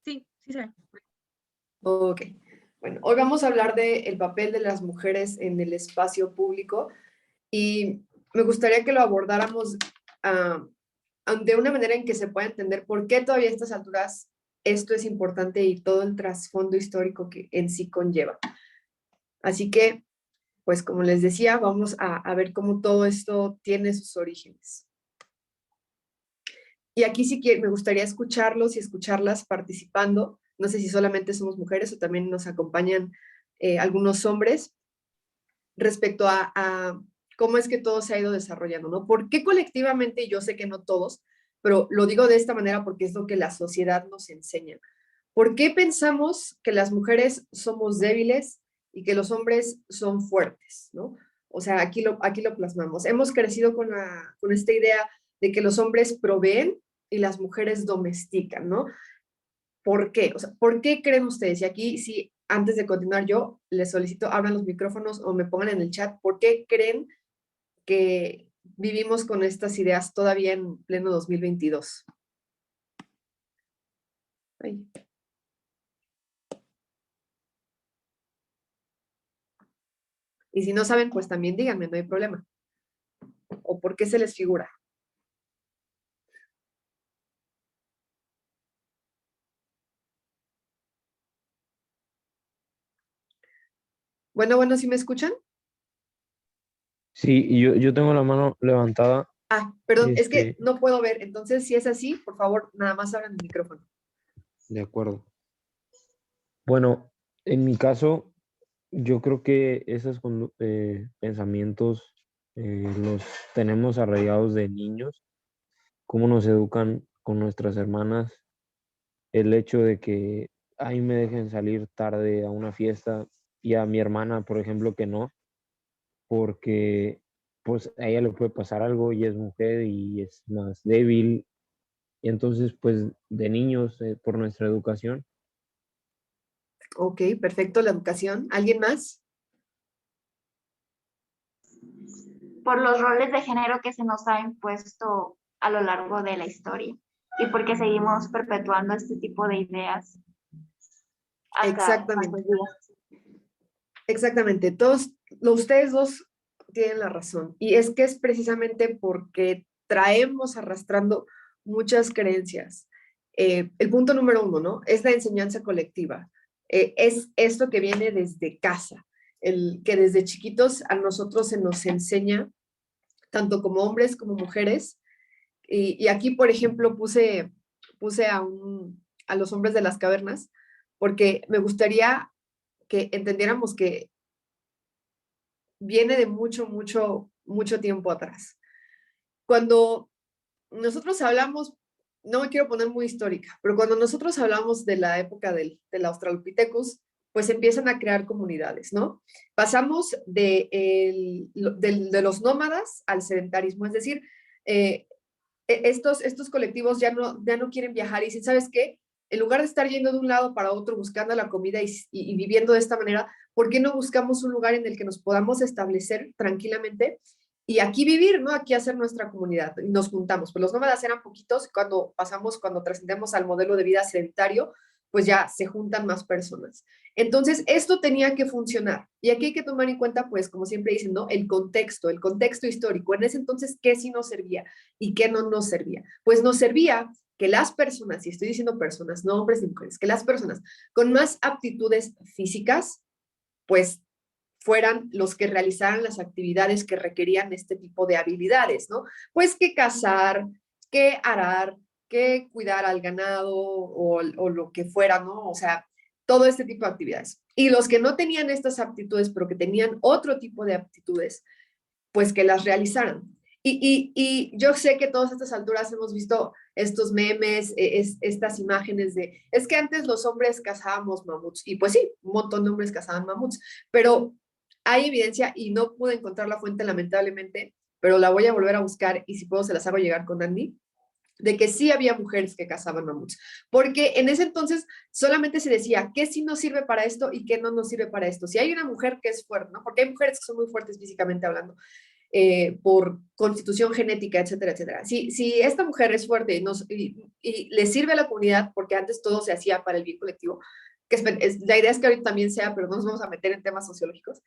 Sí, sí se ve. Ok. Bueno, hoy vamos a hablar del papel de las mujeres en el espacio público y me gustaría que lo abordáramos de una manera en que se pueda entender por qué todavía a estas alturas esto es importante y todo el trasfondo histórico que en sí conlleva. Así que, pues como les decía, vamos a ver cómo todo esto tiene sus orígenes. Y aquí sí que me gustaría escucharlos y escucharlas participando. No sé si solamente somos mujeres o también nos acompañan algunos hombres respecto a cómo es que todo se ha ido desarrollando, ¿no? ¿Por qué colectivamente, y yo sé que no todos, pero lo digo de esta manera porque es lo que la sociedad nos enseña? ¿Por qué pensamos que las mujeres somos débiles y que los hombres son fuertes, ¿no? O sea, aquí lo plasmamos. Hemos crecido con esta idea de que los hombres proveen y las mujeres domestican, ¿no? ¿Por qué? O sea, ¿por qué creen ustedes? Y aquí, sí, antes de continuar yo, les solicito, abran los micrófonos o me pongan en el chat, ¿por qué creen que vivimos con estas ideas todavía en pleno 2022? Ay. Y si no saben, pues también díganme, no hay problema. ¿O por qué se les figura? Bueno, ¿sí me escuchan? Sí, y yo tengo la mano levantada. Ah, perdón, es que Este, no puedo ver. Entonces, si es así, por favor, nada más abran el micrófono. de acuerdo. Bueno, en mi caso, yo creo que esos pensamientos los tenemos arraigados de niños, cómo nos educan con nuestras hermanas, el hecho de que ahí me dejen salir tarde a una fiesta y a mi hermana, por ejemplo, que no, porque pues a ella le puede pasar algo y es mujer y es más débil. Y entonces, pues de niños, por nuestra educación. Ok, perfecto, la educación. ¿Alguien más? Por los roles de género que se nos ha impuesto a lo largo de la historia y porque seguimos perpetuando este tipo de ideas hasta Exactamente, nuestros días. exactamente. Ustedes dos tienen la razón. Y es que es precisamente porque traemos arrastrando muchas creencias. El punto número uno, ¿no? Es la enseñanza colectiva. Es esto que viene desde casa, el que desde chiquitos a nosotros se nos enseña, tanto como hombres como mujeres. Y aquí, por ejemplo, puse a los hombres de las cavernas, porque me gustaría que entendiéramos que viene de mucho tiempo atrás. Cuando nosotros hablamos, no me quiero poner muy histórica, pero cuando nosotros hablamos de la época del Australopithecus, pues empiezan a crear comunidades, ¿no? Pasamos de los nómadas al sedentarismo, es decir, estos colectivos ya no quieren viajar y dicen, ¿sabes qué? En lugar de estar yendo de un lado para otro buscando la comida y viviendo de esta manera, ¿por qué no buscamos un lugar en el que nos podamos establecer tranquilamente y aquí vivir, ¿no? Aquí hacer nuestra comunidad. Y nos juntamos. Pues los nómadas eran poquitos, cuando trascendemos al modelo de vida sedentario, pues ya se juntan más personas. Entonces, esto tenía que funcionar. Y aquí hay que tomar en cuenta, pues, como siempre dicen, ¿no? El contexto histórico. En ese entonces, ¿qué sí nos servía y qué no nos servía? Pues nos servía que las personas, y estoy diciendo personas, no hombres ni mujeres, que las personas con más aptitudes físicas, pues fueran los que realizaran las actividades que requerían este tipo de habilidades, ¿no? Pues que cazar, que arar, que cuidar al ganado o lo que fuera, ¿no? O sea, todo este tipo de actividades. Y los que no tenían estas aptitudes, pero que tenían otro tipo de aptitudes, pues que las realizaran. Y yo sé que a todas estas alturas hemos visto estos memes, estas imágenes es que antes los hombres cazábamos mamuts, y pues sí, un montón de hombres cazaban mamuts, pero hay evidencia y no pude encontrar la fuente lamentablemente, pero la voy a volver a buscar y si puedo se las hago llegar con Andy, de que sí había mujeres que cazaban mamuts, porque en ese entonces solamente se decía qué sí nos sirve para esto y qué no nos sirve para esto. Si hay una mujer que es fuerte, ¿no? Porque hay mujeres que son muy fuertes físicamente hablando, por constitución genética, etcétera, etcétera. Si esta mujer es fuerte y le sirve a la comunidad, porque antes todo se hacía para el bien colectivo, la idea es que ahorita también sea, pero no nos vamos a meter en temas sociológicos,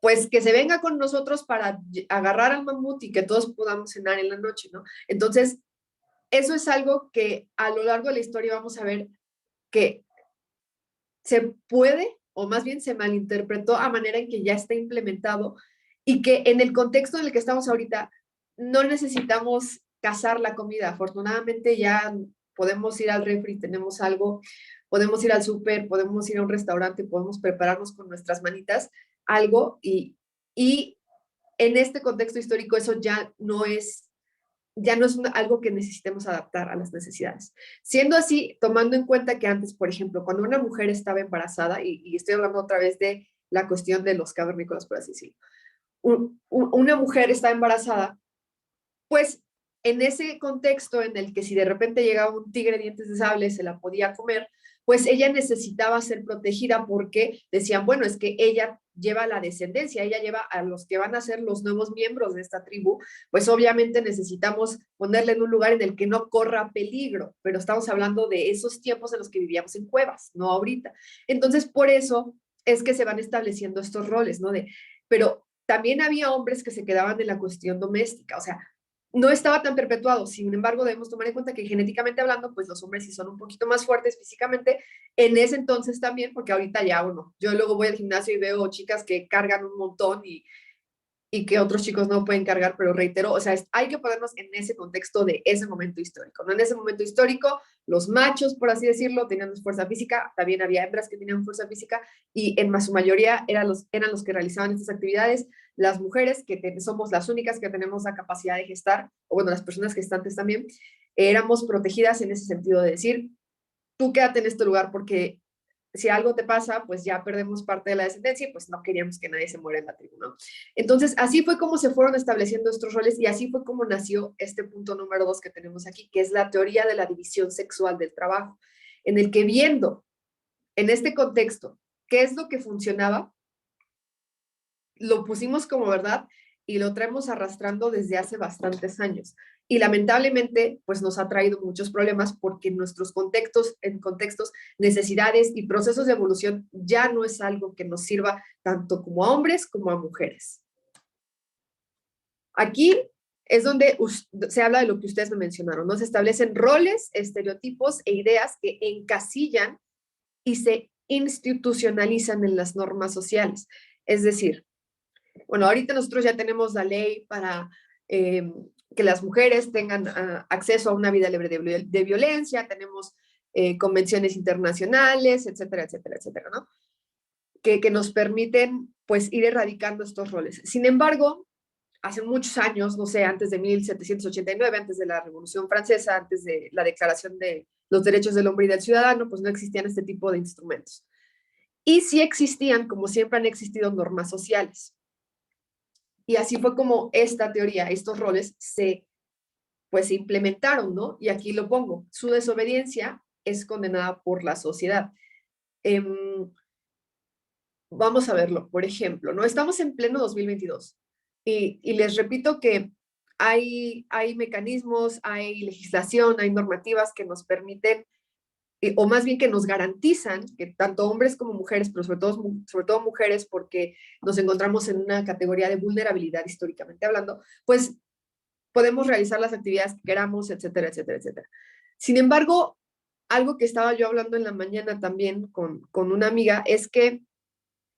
pues que se venga con nosotros para agarrar al mamut y que todos podamos cenar en la noche, ¿no? Entonces, eso es algo que a lo largo de la historia vamos a ver que se puede, o más bien se malinterpretó a manera en que ya está implementado y que en el contexto en el que estamos ahorita no necesitamos cazar la comida. Afortunadamente ya podemos ir al refri, tenemos algo, podemos ir al súper, podemos ir a un restaurante, podemos prepararnos con nuestras manitas algo y en este contexto histórico eso ya no es algo que necesitemos adaptar a las necesidades. Siendo así, tomando en cuenta que antes, por ejemplo, cuando una mujer estaba embarazada, y estoy hablando otra vez de la cuestión de los cavernícolas, por así decirlo, una mujer está embarazada, pues en ese contexto en el que si de repente llegaba un tigre de dientes de sable, se la podía comer, pues ella necesitaba ser protegida porque decían, bueno, es que ella lleva la descendencia, ella lleva a los que van a ser los nuevos miembros de esta tribu, pues obviamente necesitamos ponerle en un lugar en el que no corra peligro, pero estamos hablando de esos tiempos en los que vivíamos en cuevas, no ahorita. Entonces, por eso es que se van estableciendo estos roles, ¿no? Pero también había hombres que se quedaban en la cuestión doméstica, o sea, no estaba tan perpetuado. Sin embargo, debemos tomar en cuenta que genéticamente hablando, pues los hombres sí son un poquito más fuertes físicamente. En ese entonces también, porque ahorita ya, bueno, yo luego voy al gimnasio y veo chicas que cargan un montón y que otros chicos no pueden cargar, pero reitero, o sea, hay que ponernos en ese contexto de ese momento histórico, ¿no? En ese momento histórico, los machos, por así decirlo, tenían fuerza física, también había hembras que tenían fuerza física y en su mayoría eran los que realizaban estas actividades. Las mujeres, que somos las únicas que tenemos la capacidad de gestar, o bueno, las personas gestantes también, éramos protegidas en ese sentido de decir, tú quédate en este lugar porque si algo te pasa, pues ya perdemos parte de la descendencia y pues no queríamos que nadie se muera en la tribu, ¿no? Entonces, así fue como se fueron estableciendo estos roles y así fue como nació este punto número 2 que tenemos aquí, que es la teoría de la división sexual del trabajo, en el que viendo en este contexto qué es lo que funcionaba, lo pusimos como verdad y lo traemos arrastrando desde hace bastantes años. Y lamentablemente, pues nos ha traído muchos problemas porque en nuestros contextos, necesidades y procesos de evolución ya no es algo que nos sirva tanto como a hombres como a mujeres. Aquí es donde se habla de lo que ustedes me mencionaron, ¿no? Se establecen roles, estereotipos e ideas que encasillan y se institucionalizan en las normas sociales. Es decir, bueno, ahorita nosotros ya tenemos la ley para que las mujeres tengan acceso a una vida libre de violencia, tenemos convenciones internacionales, etcétera, etcétera, etcétera, ¿no? Que nos permiten, pues, ir erradicando estos roles. Sin embargo, hace muchos años, no sé, antes de 1789, antes de la Revolución Francesa, antes de la Declaración de los Derechos del Hombre y del Ciudadano, pues no existían este tipo de instrumentos. Y sí existían, como siempre han existido, normas sociales. Y así fue como esta teoría, estos roles pues, se implementaron, ¿no? Y aquí lo pongo, su desobediencia es condenada por la sociedad. Vamos a verlo, por ejemplo, ¿no? Estamos en pleno 2022 y les repito que hay mecanismos, hay legislación, hay normativas que nos permiten o más bien que nos garantizan que tanto hombres como mujeres, pero sobre todo mujeres, porque nos encontramos en una categoría de vulnerabilidad históricamente hablando, pues podemos realizar las actividades que queramos, etcétera, etcétera, etcétera. Sin embargo, algo que estaba yo hablando en la mañana también con una amiga es que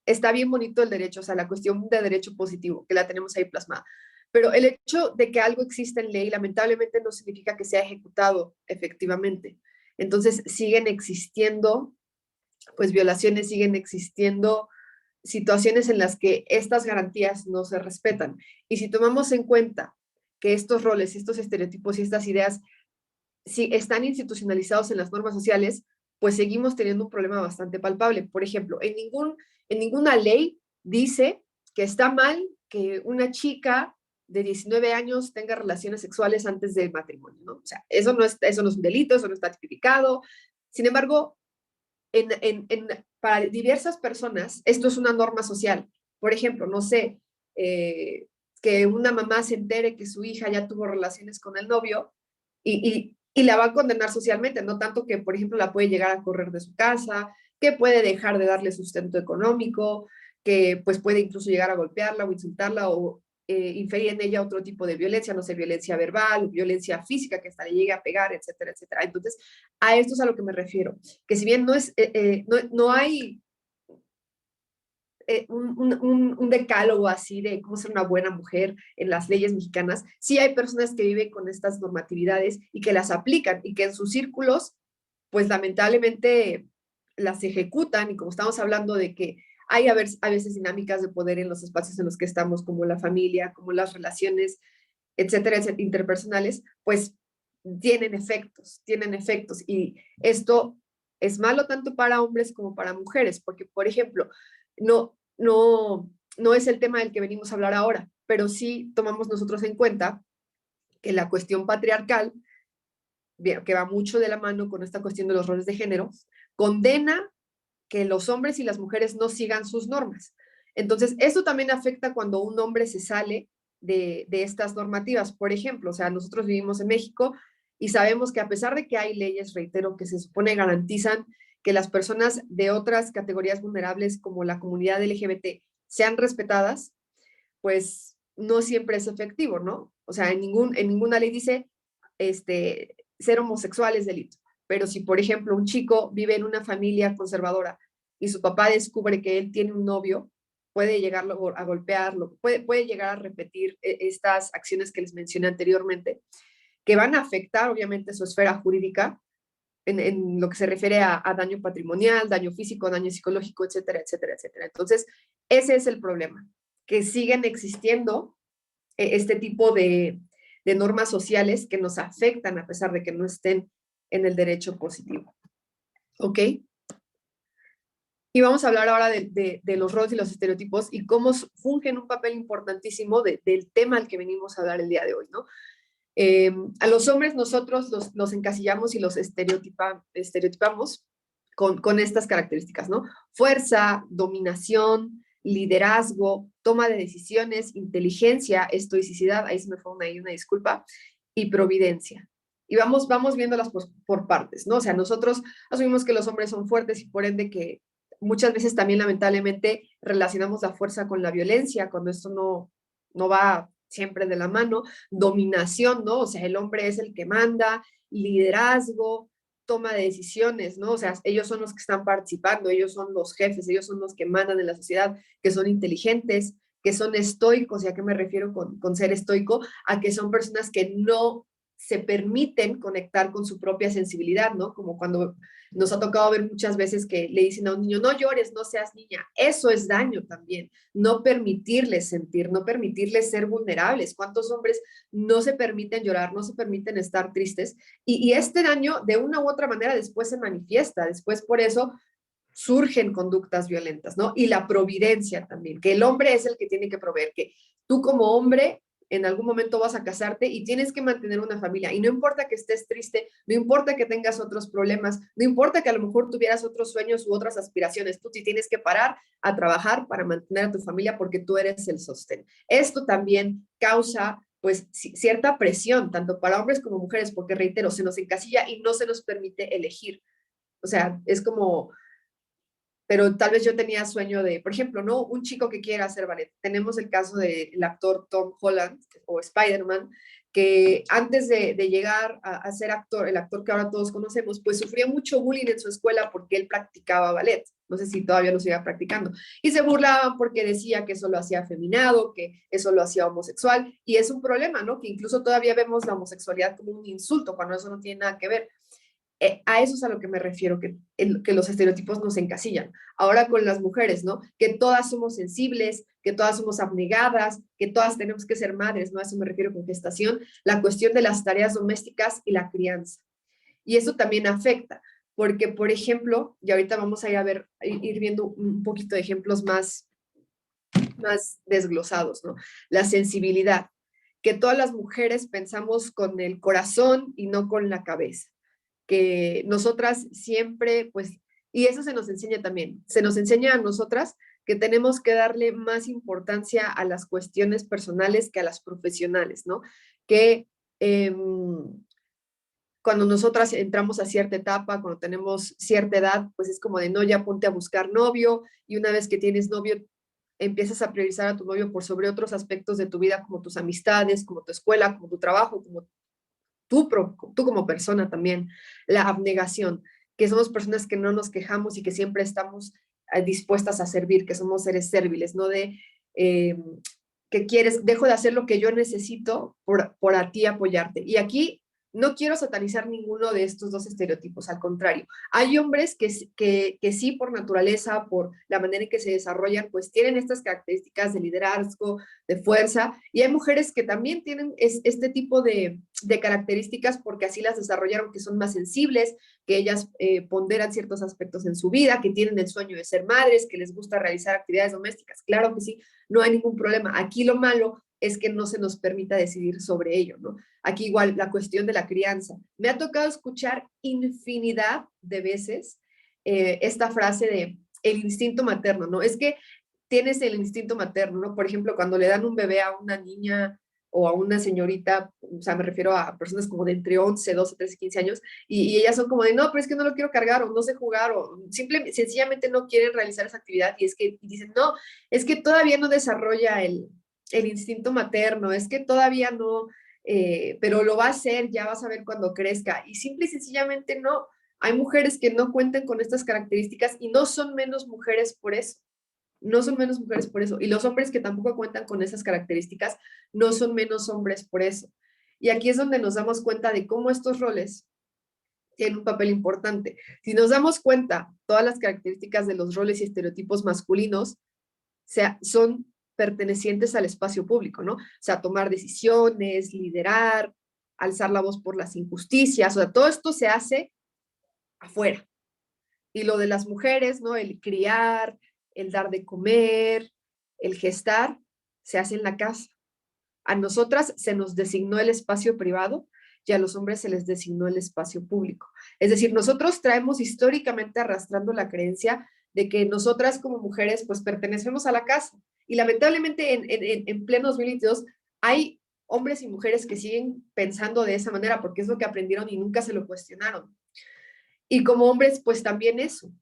está bien bonito el derecho, o sea, la cuestión de derecho positivo, que la tenemos ahí plasmada. Pero el hecho de que algo exista en ley, lamentablemente no significa que sea ejecutado efectivamente. Entonces siguen existiendo, pues, violaciones, siguen existiendo situaciones en las que estas garantías no se respetan. Y si tomamos en cuenta que estos roles, estos estereotipos y estas ideas si están institucionalizados en las normas sociales, pues seguimos teniendo un problema bastante palpable. Por ejemplo, en ninguna ley dice que está mal que una chica de 19 años tenga relaciones sexuales antes del matrimonio, ¿no? O sea, eso no es un delito, eso no está tipificado. Sin embargo, para diversas personas, esto es una norma social. Por ejemplo, no sé, que una mamá se entere que su hija ya tuvo relaciones con el novio y la va a condenar socialmente, no tanto que, por ejemplo, la puede llegar a correr de su casa, que puede dejar de darle sustento económico, que pues puede incluso llegar a golpearla o insultarla o inferir en ella otro tipo de violencia, no sé, violencia verbal, violencia física, que hasta le llegue a pegar, etcétera, etcétera. Entonces, a esto es a lo que me refiero, que si bien no hay un decálogo así de cómo ser una buena mujer en las leyes mexicanas, sí hay personas que viven con estas normatividades y que las aplican y que en sus círculos, pues lamentablemente las ejecutan, y como estamos hablando de que hay a veces dinámicas de poder en los espacios en los que estamos, como la familia, como las relaciones, etcétera, etcétera, interpersonales, pues tienen efectos, y esto es malo tanto para hombres como para mujeres, porque, por ejemplo, no es el tema del que venimos a hablar ahora, pero sí tomamos nosotros en cuenta que la cuestión patriarcal, que va mucho de la mano con esta cuestión de los roles de género, condena que los hombres y las mujeres no sigan sus normas. Entonces, esto también afecta cuando un hombre se sale de estas normativas. Por ejemplo, o sea, nosotros vivimos en México y sabemos que a pesar de que hay leyes, reitero, que se supone garantizan que las personas de otras categorías vulnerables como la comunidad LGBT sean respetadas, pues no siempre es efectivo, ¿no? O sea, en ninguna ley dice ser homosexual es delito. Pero si, por ejemplo, un chico vive en una familia conservadora y su papá descubre que él tiene un novio, puede llegar a golpearlo, puede llegar a repetir estas acciones que les mencioné anteriormente, que van a afectar obviamente su esfera jurídica en lo que se refiere a daño patrimonial, daño físico, daño psicológico, etcétera, etcétera, etcétera. Entonces, ese es el problema, que siguen existiendo este tipo de normas sociales que nos afectan a pesar de que no estén en el derecho positivo. ¿Ok? Y vamos a hablar ahora de los roles y los estereotipos y cómo fungen un papel importantísimo del tema al que venimos a hablar el día de hoy, ¿no? A los hombres nosotros los encasillamos y los estereotipamos con estas características, ¿no? Fuerza, dominación, liderazgo, toma de decisiones, inteligencia, estoicidad, ahí se me fue una disculpa, y providencia. Y vamos viéndolas por partes, ¿no? O sea, nosotros asumimos que los hombres son fuertes y por ende que muchas veces también lamentablemente relacionamos la fuerza con la violencia, cuando esto no va siempre de la mano. Dominación, ¿no? O sea, el hombre es el que manda, liderazgo, toma de decisiones, ¿no? O sea, ellos son los que están participando, ellos son los jefes, ellos son los que mandan en la sociedad, que son inteligentes, que son estoicos. ¿Y a qué me refiero con ser estoico? A que son personas que no se permiten conectar con su propia sensibilidad, ¿no? Como cuando nos ha tocado ver muchas veces que le dicen a un niño, no llores, no seas niña. Eso es daño también. No permitirles sentir, no permitirles ser vulnerables. ¿Cuántos hombres no se permiten llorar, no se permiten estar tristes? Y este daño, de una u otra manera, después se manifiesta. Después, por eso, surgen conductas violentas, ¿no? Y la providencia también, que el hombre es el que tiene que proveer, que tú como hombre en algún momento vas a casarte y tienes que mantener una familia. Y no importa que estés triste, no importa que tengas otros problemas, no importa que a lo mejor tuvieras otros sueños u otras aspiraciones, tú sí tienes que parar a trabajar para mantener a tu familia porque tú eres el sostén. Esto también causa pues cierta presión, tanto para hombres como mujeres, porque reitero, se nos encasilla y no se nos permite elegir. O sea, es como, pero tal vez yo tenía sueño de, por ejemplo, ¿no? Un chico que quiera hacer ballet. Tenemos el caso del actor Tom Holland o Spider-Man, que antes de llegar a ser actor, el actor que ahora todos conocemos, pues sufría mucho bullying en su escuela porque él practicaba ballet. No sé si todavía lo sigue practicando. Y se burlaban porque decía que eso lo hacía afeminado, que eso lo hacía homosexual. Y es un problema, ¿no? Que incluso todavía vemos la homosexualidad como un insulto, cuando eso no tiene nada que ver. A eso es a lo que me refiero, que los estereotipos nos encasillan. Ahora con las mujeres, ¿no? Que todas somos sensibles, que todas somos abnegadas, que todas tenemos que ser madres, ¿no? A eso me refiero con gestación, la cuestión de las tareas domésticas y la crianza. Y eso también afecta, porque, por ejemplo, y ahorita vamos a ir viendo un poquito de ejemplos más desglosados, ¿no? La sensibilidad, que todas las mujeres pensamos con el corazón y no con la cabeza, que nosotras siempre, pues, y eso se nos enseña también, se nos enseña a nosotras que tenemos que darle más importancia a las cuestiones personales que a las profesionales, ¿no? Que cuando nosotras entramos a cierta etapa, cuando tenemos cierta edad, pues es como de no, ya ponte a buscar novio, y una vez que tienes novio, empiezas a priorizar a tu novio por sobre otros aspectos de tu vida, como tus amistades, como tu escuela, como tu trabajo, como tú como persona también. La abnegación, que somos personas que no nos quejamos y que siempre estamos dispuestas a servir, que somos seres serviles, no de eh, que quieres, dejo de hacer lo que yo necesito por a ti apoyarte. Y aquí no quiero satanizar ninguno de estos dos estereotipos, al contrario. Hay hombres que sí, por naturaleza, por la manera en que se desarrollan, pues tienen estas características de liderazgo, de fuerza, y hay mujeres que también tienen este tipo de características porque así las desarrollaron, que son más sensibles, que ellas ponderan ciertos aspectos en su vida, que tienen el sueño de ser madres, que les gusta realizar actividades domésticas. Claro que sí, no hay ningún problema. Aquí lo malo es que no se nos permita decidir sobre ello, ¿no? Aquí igual la cuestión de la crianza. Me ha tocado escuchar infinidad de veces esta frase de el instinto materno, ¿no? Es que tienes el instinto materno, ¿no? Por ejemplo, cuando le dan un bebé a una niña o a una señorita, o sea, me refiero a personas como de entre 11, 12, 13, 15 años, y ellas son como de, no, pero es que no lo quiero cargar, o no sé jugar, o sencillamente no quieren realizar esa actividad, y dicen, no, es que todavía no desarrolla el instinto materno, es que todavía no, pero lo va a hacer, ya vas a ver cuando crezca, y simple y sencillamente no. Hay mujeres que no cuentan con estas características y no son menos mujeres por eso. No son menos mujeres por eso. Y los hombres que tampoco cuentan con esas características no son menos hombres por eso. Y aquí es donde nos damos cuenta de cómo estos roles tienen un papel importante. Si nos damos cuenta, todas las características de los roles y estereotipos masculinos son pertenecientes al espacio público, ¿no? O sea, tomar decisiones, liderar, alzar la voz por las injusticias, o sea, todo esto se hace afuera. Y lo de las mujeres, ¿no? El criar, el dar de comer, el gestar, se hace en la casa. A nosotras se nos designó el espacio privado y a los hombres se les designó el espacio público. Es decir, nosotros traemos históricamente arrastrando la creencia de que nosotras como mujeres pues pertenecemos a la casa. Y lamentablemente en pleno 2022 hay hombres y mujeres que siguen pensando de esa manera porque es lo que aprendieron y nunca se lo cuestionaron. Y como hombres, pues también eso.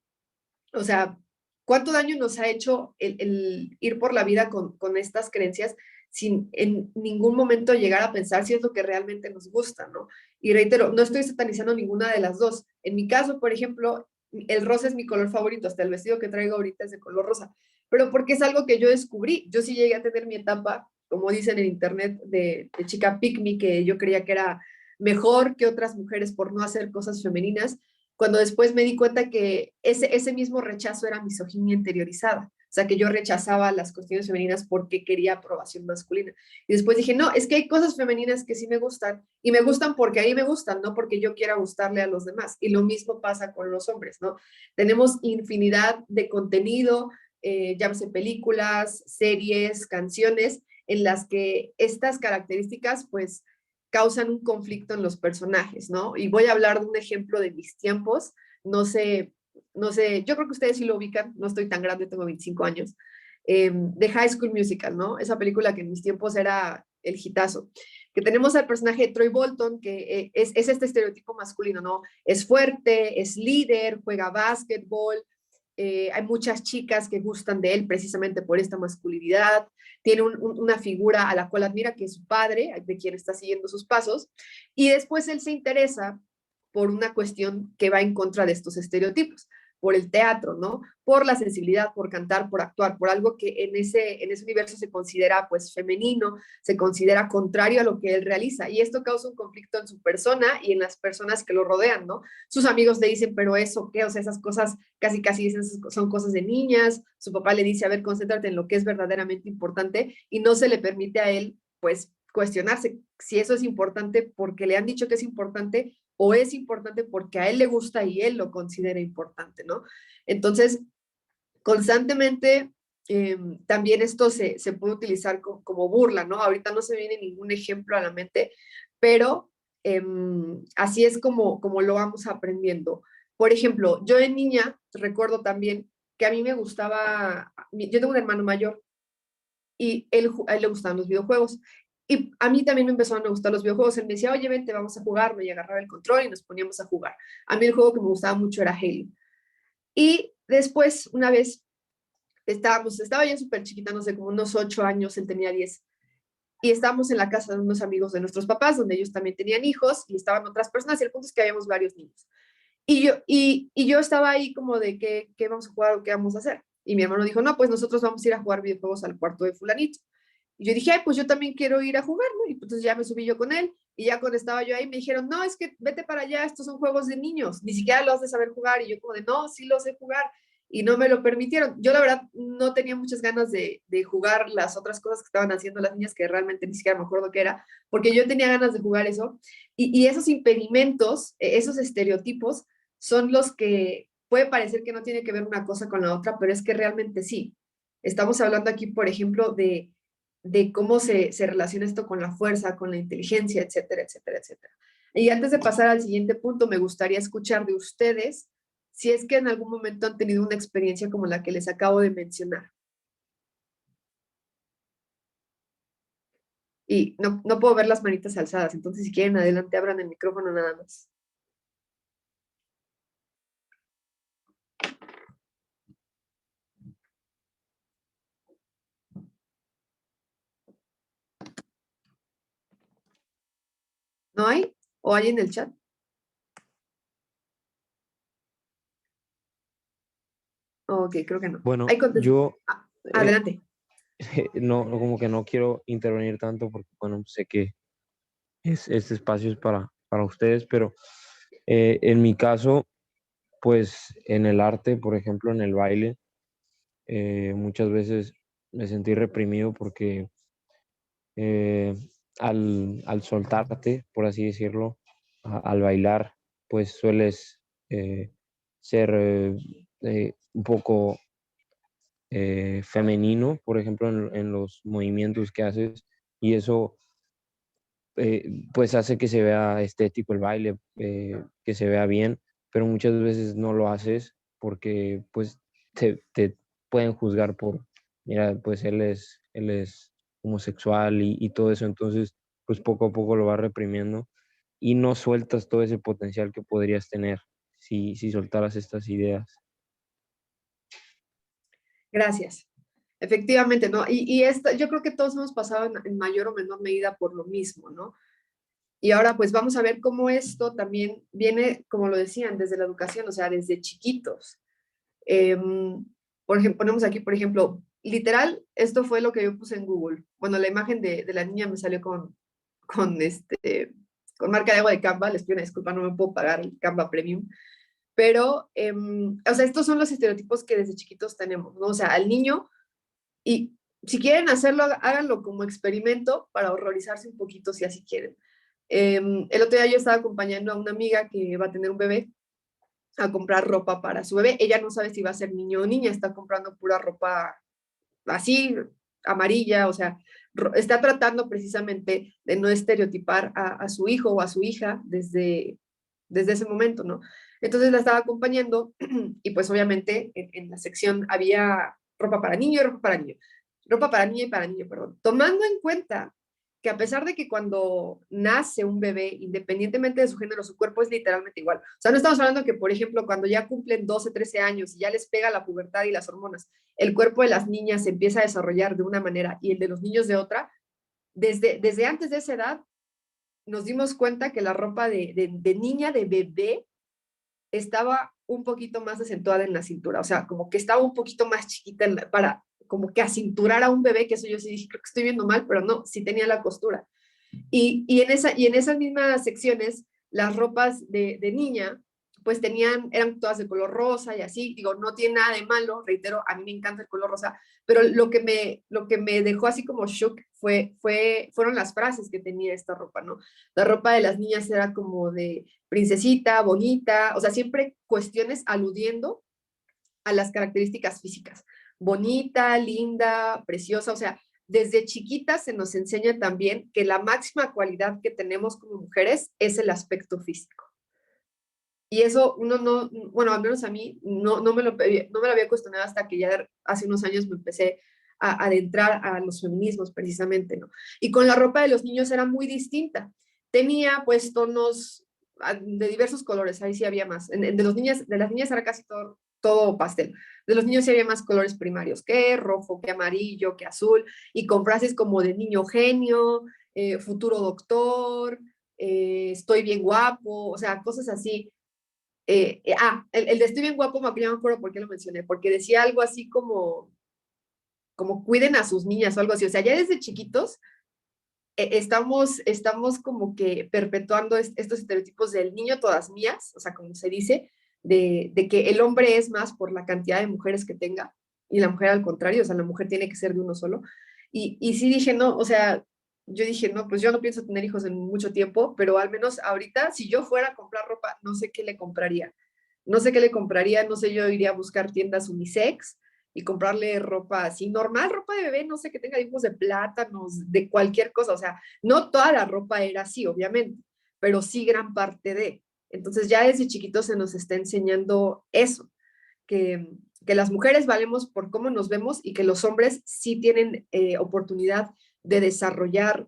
O sea, ¿cuánto daño nos ha hecho el ir por la vida con estas creencias sin en ningún momento llegar a pensar si es lo que realmente nos gusta, ¿no? Y reitero, no estoy satanizando ninguna de las dos. En mi caso, por ejemplo, el rosa es mi color favorito, hasta el vestido que traigo ahorita es de color rosa, pero porque es algo que yo descubrí. Yo sí llegué a tener mi etapa, como dicen en internet, de chica pick me, que yo creía que era mejor que otras mujeres por no hacer cosas femeninas, cuando después me di cuenta que ese mismo rechazo era misoginia interiorizada. O sea, que yo rechazaba las cuestiones femeninas porque quería aprobación masculina. Y después dije, no, es que hay cosas femeninas que sí me gustan y me gustan porque a mí me gustan, no porque yo quiera gustarle a los demás. Y lo mismo pasa con los hombres, ¿no? Tenemos infinidad de contenido, llámese películas, series, canciones, en las que estas características, pues, causan un conflicto en los personajes, ¿no? Y voy a hablar de un ejemplo de mis tiempos, no sé, yo creo que ustedes sí lo ubican, no estoy tan grande, tengo 25 años, de High School Musical, ¿no? Esa película que en mis tiempos era el hitazo, que tenemos al personaje de Troy Bolton, que es este estereotipo masculino, ¿no? Es fuerte, es líder, juega básquetbol, hay muchas chicas que gustan de él precisamente por esta masculinidad, tiene una figura a la cual admira, que es su padre, de quien está siguiendo sus pasos, y después él se interesa por una cuestión que va en contra de estos estereotipos, por el teatro, ¿no? Por la sensibilidad, por cantar, por actuar, por algo que en ese universo se considera pues femenino, se considera contrario a lo que él realiza, y esto causa un conflicto en su persona y en las personas que lo rodean, ¿no? Sus amigos le dicen, pero eso, ¿qué? O sea, esas cosas casi dicen son cosas de niñas, su papá le dice, a ver, concéntrate en lo que es verdaderamente importante, y no se le permite a él, pues, cuestionarse si eso es importante porque le han dicho que es importante o es importante porque a él le gusta y él lo considera importante, ¿no? Entonces, constantemente también esto se puede utilizar como burla, ¿no? Ahorita no se viene ningún ejemplo a la mente, pero así es como lo vamos aprendiendo. Por ejemplo, yo de niña recuerdo también que a mí me gustaba, yo tengo un hermano mayor y a él le gustaban los videojuegos. Y a mí también me empezaron a gustar los videojuegos. Él me decía, oye, vente, vamos a jugar. Me agarraba el control y nos poníamos a jugar. A mí el juego que me gustaba mucho era Halo. Y después, una vez, estaba yo súper chiquita, no sé, como unos 8 años, él tenía 10. Y estábamos en la casa de unos amigos de nuestros papás, donde ellos también tenían hijos y estaban otras personas. Y el punto es que habíamos varios niños. Y yo estaba ahí como de qué vamos a jugar o qué vamos a hacer. Y mi hermano dijo, no, pues nosotros vamos a ir a jugar videojuegos al cuarto de fulanito. Y yo dije, ay, pues yo también quiero ir a jugar, ¿no? Y entonces ya me subí yo con él. Y ya cuando estaba yo ahí me dijeron, no, es que vete para allá, estos son juegos de niños, ni siquiera los de saber jugar. Y yo como de, no, sí los sé jugar. Y no me lo permitieron. Yo la verdad no tenía muchas ganas de jugar las otras cosas que estaban haciendo las niñas, que realmente ni siquiera me acuerdo qué era, porque yo tenía ganas de jugar eso. Y esos impedimentos, esos estereotipos, son los que puede parecer que no tiene que ver una cosa con la otra, pero es que realmente sí. Estamos hablando aquí, por ejemplo, de cómo se relaciona esto con la fuerza, con la inteligencia, etcétera, etcétera, etcétera. Y antes de pasar al siguiente punto, me gustaría escuchar de ustedes si es que en algún momento han tenido una experiencia como la que les acabo de mencionar. Y no puedo ver las manitas alzadas, entonces si quieren adelante, abran el micrófono nada más. ¿No hay? ¿O hay en el chat? Ok, creo que no. Bueno, Hay contestación. yo Adelante. como que no quiero intervenir tanto porque, bueno, sé que este espacio es para ustedes, pero en mi caso, pues en el arte, por ejemplo, en el baile, muchas veces me sentí reprimido porque eh, al soltarte, por así decirlo, al bailar, pues sueles ser un poco femenino, por ejemplo, en los movimientos que haces, y eso pues hace que se vea estético el baile, que se vea bien, pero muchas veces no lo haces porque pues te pueden juzgar por, mira, pues él es homosexual y todo eso, entonces pues poco a poco lo vas reprimiendo y no sueltas todo ese potencial que podrías tener si soltaras estas ideas. Gracias. Efectivamente, ¿no? Y yo creo que todos hemos pasado en mayor o menor medida por lo mismo, ¿no? Y ahora pues vamos a ver cómo esto también viene, como lo decían, desde la educación, o sea, desde chiquitos. Por ejemplo, ponemos aquí, por ejemplo, literal, esto fue lo que yo puse en Google. Bueno, la imagen de la niña me salió con marca de agua de Canva. Les pido una disculpa, no me puedo pagar el Canva Premium. Pero, o sea, estos son los estereotipos que desde chiquitos tenemos, ¿no? O sea, al niño, y si quieren hacerlo, háganlo como experimento para horrorizarse un poquito si así quieren. El otro día yo estaba acompañando a una amiga que va a tener un bebé a comprar ropa para su bebé. Ella no sabe si va a ser niño o niña, está comprando pura ropa así, amarilla, o sea, está tratando precisamente de no estereotipar a su hijo o a su hija desde ese momento, ¿no? Entonces la estaba acompañando y pues obviamente en la sección había ropa para niño y ropa para niño, ropa para niña y para niño, perdón, tomando en cuenta que a pesar de que cuando nace un bebé, independientemente de su género, su cuerpo es literalmente igual. O sea, no estamos hablando que, por ejemplo, cuando ya cumplen 12, 13 años y ya les pega la pubertad y las hormonas, el cuerpo de las niñas se empieza a desarrollar de una manera y el de los niños de otra. Desde antes de esa edad, nos dimos cuenta que la ropa de niña, de bebé, estaba un poquito más acentuada en la cintura, o sea, como que estaba un poquito más chiquita para como que acinturar a un bebé, que eso yo sí dije, creo que estoy viendo mal, pero no, sí tenía la costura. Y en esas mismas secciones, las ropas de niña, pues eran todas de color rosa y así, digo, no tiene nada de malo, reitero, a mí me encanta el color rosa, pero lo que me dejó así como shock fueron las frases que tenía esta ropa, ¿no? La ropa de las niñas era como de princesita, bonita, o sea, siempre cuestiones aludiendo a las características físicas, bonita, linda, preciosa, o sea, desde chiquitas se nos enseña también que la máxima cualidad que tenemos como mujeres es el aspecto físico. Y eso uno no, bueno, al menos a mí, no me lo había cuestionado hasta que ya hace unos años me empecé a adentrar a los feminismos precisamente, ¿no? Y con la ropa de los niños era muy distinta. Tenía pues tonos de diversos colores, ahí sí había más. De las niñas era casi todo pastel. De los niños sí había más colores primarios, que rojo, que amarillo, que azul, y con frases como de niño genio, futuro doctor, estoy bien guapo, o sea, cosas así. El de estoy bien guapo, ya me acuerdo por qué lo mencioné, porque decía algo así como cuiden a sus niñas o algo así. O sea, ya desde chiquitos estamos como que perpetuando estos estereotipos del niño todas mías, o sea, como se dice, de que el hombre es más por la cantidad de mujeres que tenga y la mujer al contrario, o sea, la mujer tiene que ser de uno solo. Y sí dije, no, o sea, yo dije, no, pues yo no pienso tener hijos en mucho tiempo, pero al menos ahorita, si yo fuera a comprar ropa, no sé qué le compraría. No sé qué le compraría, no sé, yo iría a buscar tiendas unisex y comprarle ropa así, normal, ropa de bebé, no sé, que tenga dibujos de plátanos, de cualquier cosa, o sea, no toda la ropa era así, obviamente, pero sí gran parte de. Entonces ya desde chiquitos se nos está enseñando eso, que, que las mujeres valemos por cómo nos vemos y que los hombres sí tienen oportunidad de desarrollar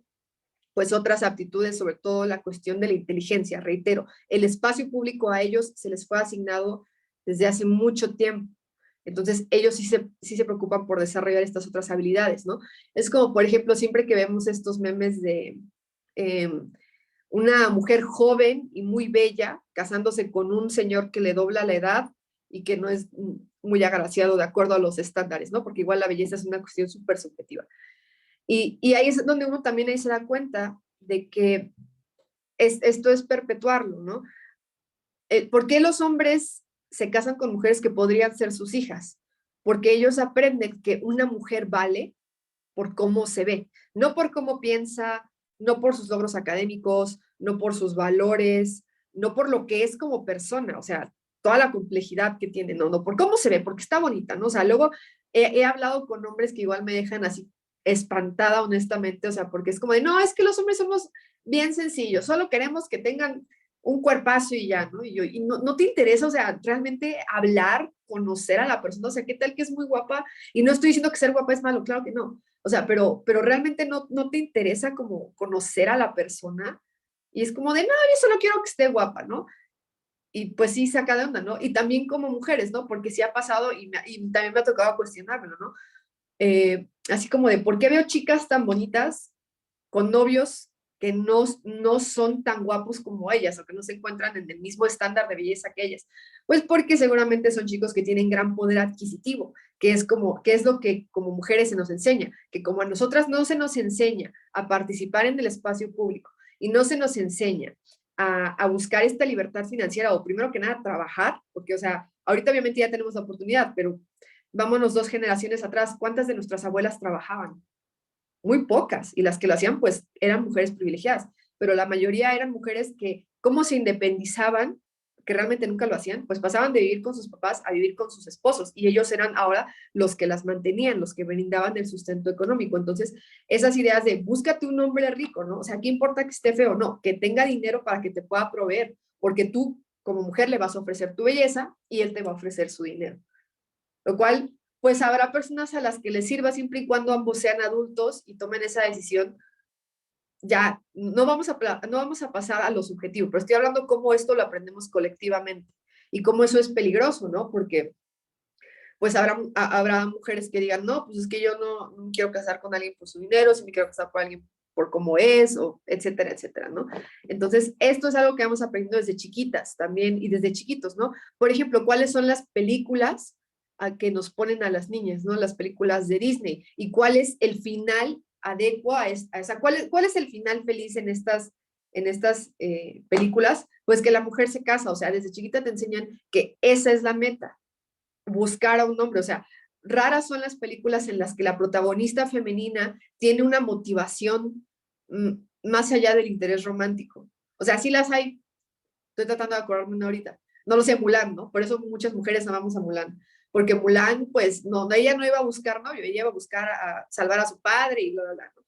pues otras aptitudes, sobre todo la cuestión de la inteligencia. Reitero, el espacio público a ellos se les fue asignado desde hace mucho tiempo. Entonces, ellos sí se preocupan por desarrollar estas otras habilidades, ¿no? Es como, por ejemplo, siempre que vemos estos memes de una mujer joven y muy bella casándose con un señor que le dobla la edad y que no es muy agraciado de acuerdo a los estándares, ¿no? Porque igual la belleza es una cuestión súper subjetiva. Y ahí es donde uno también ahí se da cuenta de que esto es perpetuarlo, ¿no? ¿Por qué los hombres se casan con mujeres que podrían ser sus hijas? Porque ellos aprenden que una mujer vale por cómo se ve, no por cómo piensa, no por sus logros académicos, no por sus valores, no por lo que es como persona, o sea, toda la complejidad que tiene, no por cómo se ve, porque está bonita, ¿no? O sea, luego he hablado con hombres que igual me dejan así espantada, honestamente, o sea, porque es como de, no, es que los hombres somos bien sencillos, solo queremos que tengan un cuerpazo y ya, ¿no? Y no te interesa, o sea, realmente hablar, conocer a la persona, o sea, ¿qué tal que es muy guapa? Y no estoy diciendo que ser guapa es malo, claro que no, o sea, pero realmente no te interesa como conocer a la persona y es como de, no, yo solo quiero que esté guapa, ¿no? Y pues sí, saca de onda, ¿no? Y también como mujeres, ¿no? Porque sí ha pasado y también me ha tocado cuestionármelo, ¿no? Así como de, ¿por qué veo chicas tan bonitas con novios que no son tan guapos como ellas o que no se encuentran en el mismo estándar de belleza que ellas? Pues porque seguramente son chicos que tienen gran poder adquisitivo, que es lo que como mujeres se nos enseña, que como a nosotras no se nos enseña a participar en el espacio público y no se nos enseña a buscar esta libertad financiera o primero que nada trabajar, porque o sea, ahorita obviamente ya tenemos la oportunidad, pero vámonos 2 generaciones atrás, ¿cuántas de nuestras abuelas trabajaban? Muy pocas, y las que lo hacían pues eran mujeres privilegiadas, pero la mayoría eran mujeres que, ¿cómo se independizaban? Que realmente nunca lo hacían, pues pasaban de vivir con sus papás a vivir con sus esposos, y ellos eran ahora los que las mantenían, los que brindaban el sustento económico. Entonces, esas ideas de búscate un hombre rico, ¿no? O sea, ¿qué importa que esté feo? No, que tenga dinero para que te pueda proveer, porque tú como mujer le vas a ofrecer tu belleza y él te va a ofrecer su dinero. Lo cual, pues habrá personas a las que les sirva siempre y cuando ambos sean adultos y tomen esa decisión. Ya, no vamos a pasar a lo subjetivo, pero estoy hablando cómo esto lo aprendemos colectivamente y cómo eso es peligroso, ¿no? Porque pues habrá mujeres que digan, no, pues es que yo no quiero casar con alguien por su dinero, si me quiero casar con alguien por cómo es, o etcétera, etcétera, ¿no? Entonces, esto es algo que vamos aprendiendo desde chiquitas también y desde chiquitos, ¿no? Por ejemplo, ¿cuáles son las películas a que nos ponen a las niñas, ¿no? Las películas de Disney. ¿Y cuál es el final adecuado a esa? ¿Cuál es el final feliz en estas películas? Pues que la mujer se casa, o sea, desde chiquita te enseñan que esa es la meta, buscar a un hombre, o sea, raras son las películas en las que la protagonista femenina tiene una motivación más allá del interés romántico. O sea, sí las hay, estoy tratando de acordarme una ahorita. No lo sé, Mulan, ¿no? Por eso muchas mujeres amamos a Mulan. Porque Mulan, pues, no, ella no iba a buscar novio, ella iba a buscar a salvar a su padre y bla, bla, bla, ¿no?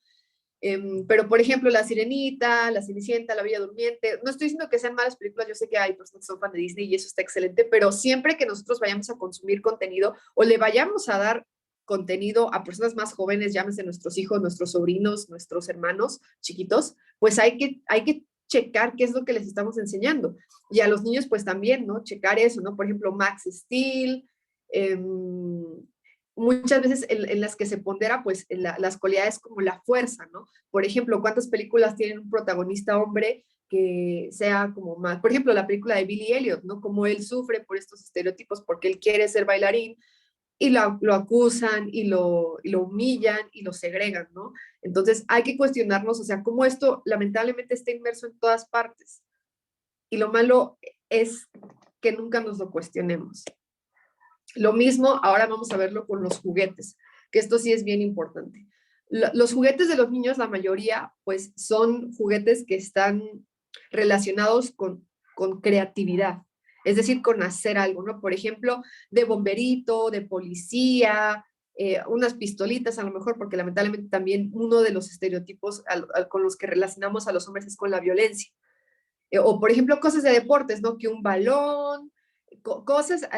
Pero, por ejemplo, La Sirenita, La Cenicienta, La Bella Durmiente, no estoy diciendo que sean malas películas, yo sé que hay personas que son fan de Disney y eso está excelente, pero siempre que nosotros vayamos a consumir contenido o le vayamos a dar contenido a personas más jóvenes, llámese nuestros hijos, nuestros sobrinos, nuestros hermanos chiquitos, pues hay que checar qué es lo que les estamos enseñando. Y a los niños, pues también, ¿no? Checar eso, ¿no? Por ejemplo, Max Steel, muchas veces en las que se pondera pues las cualidades como la fuerza, ¿no? Por ejemplo, ¿cuántas películas tienen un protagonista hombre que sea como más? Por ejemplo, la película de Billy Elliot, ¿no? Como él sufre por estos estereotipos porque él quiere ser bailarín y lo acusan y lo humillan y lo segregan, ¿no? Entonces hay que cuestionarnos, o sea, cómo esto lamentablemente está inmerso en todas partes. Y lo malo es que nunca nos lo cuestionemos. Lo mismo, ahora vamos a verlo con los juguetes, que esto sí es bien importante. Los juguetes de los niños, la mayoría, pues son juguetes que están relacionados con creatividad, es decir, con hacer algo, ¿no? Por ejemplo, de bomberito, de policía, unas pistolitas a lo mejor, porque lamentablemente también uno de los estereotipos con los que relacionamos a los hombres es con la violencia. O por ejemplo, cosas de deportes, ¿no? Que un balón, cosas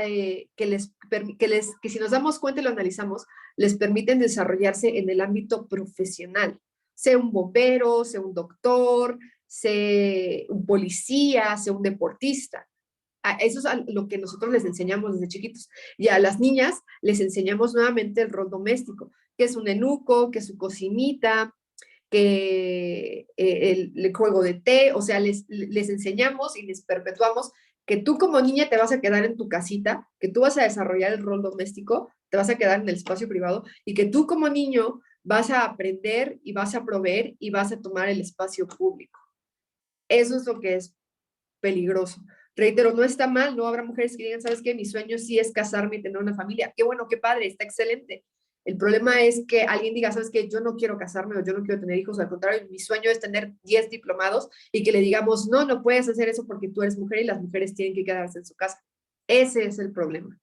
que si nos damos cuenta y lo analizamos, les permiten desarrollarse en el ámbito profesional, sea un bombero, sea un doctor, sea un policía, sea un deportista. Eso es lo que nosotros les enseñamos desde chiquitos. Y a las niñas les enseñamos nuevamente el rol doméstico, que es un enuco, que es su cocinita, que el juego de té, o sea, les enseñamos y les perpetuamos que tú como niña te vas a quedar en tu casita, que tú vas a desarrollar el rol doméstico, te vas a quedar en el espacio privado y que tú como niño vas a aprender y vas a proveer y vas a tomar el espacio público. Eso es lo que es peligroso. Reitero, no está mal, no habrá mujeres que digan, ¿sabes qué? Mi sueño sí es casarme y tener una familia. Qué bueno, qué padre, está excelente. El problema es que alguien diga, ¿sabes qué? Yo no quiero casarme o yo no quiero tener hijos, al contrario, mi sueño es tener 10 diplomados y que le digamos, no, no puedes hacer eso porque tú eres mujer y las mujeres tienen que quedarse en su casa. Ese es el problema.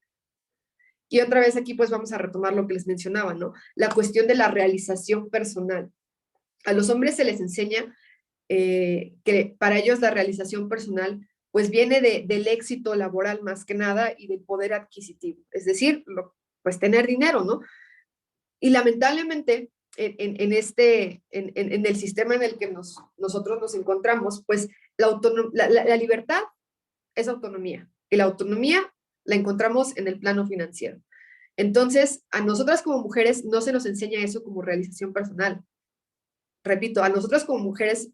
Y otra vez aquí pues vamos a retomar lo que les mencionaba, ¿no? La cuestión de la realización personal. A los hombres se les enseña que para ellos la realización personal pues viene del éxito laboral más que nada y del poder adquisitivo, es decir, pues tener dinero, ¿no? Y lamentablemente en el sistema en el que nosotros nos encontramos, pues la libertad es autonomía y la autonomía la encontramos en el plano financiero. Entonces, a nosotras como mujeres no se nos enseña eso como realización personal. Repito, a nosotras como mujeres,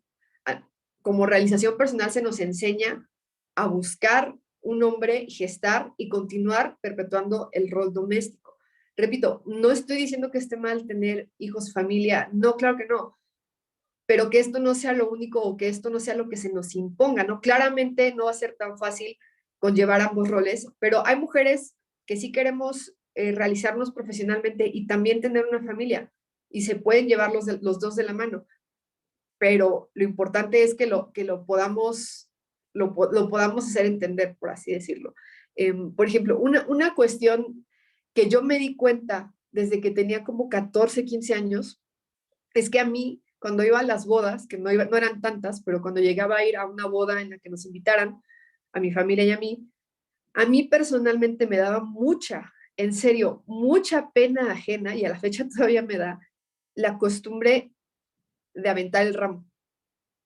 como realización personal se nos enseña a buscar un hombre, gestar y continuar perpetuando el rol doméstico. Repito, no estoy diciendo que esté mal tener hijos, familia, no, claro que no, pero que esto no sea lo único o que esto no sea lo que se nos imponga, ¿no? Claramente no va a ser tan fácil conllevar ambos roles, pero hay mujeres que sí queremos realizarnos profesionalmente y también tener una familia y se pueden llevar los dos de la mano, pero lo importante es que lo podamos hacer entender, por así decirlo. Por ejemplo, una cuestión que yo me di cuenta desde que tenía como 14, 15 años, es que a mí, cuando iba a las bodas, que no eran tantas, pero cuando llegaba a ir a una boda en la que nos invitaran, a mi familia y a mí personalmente me daba mucha, en serio, mucha pena ajena, y a la fecha todavía me da, la costumbre de aventar el ramo.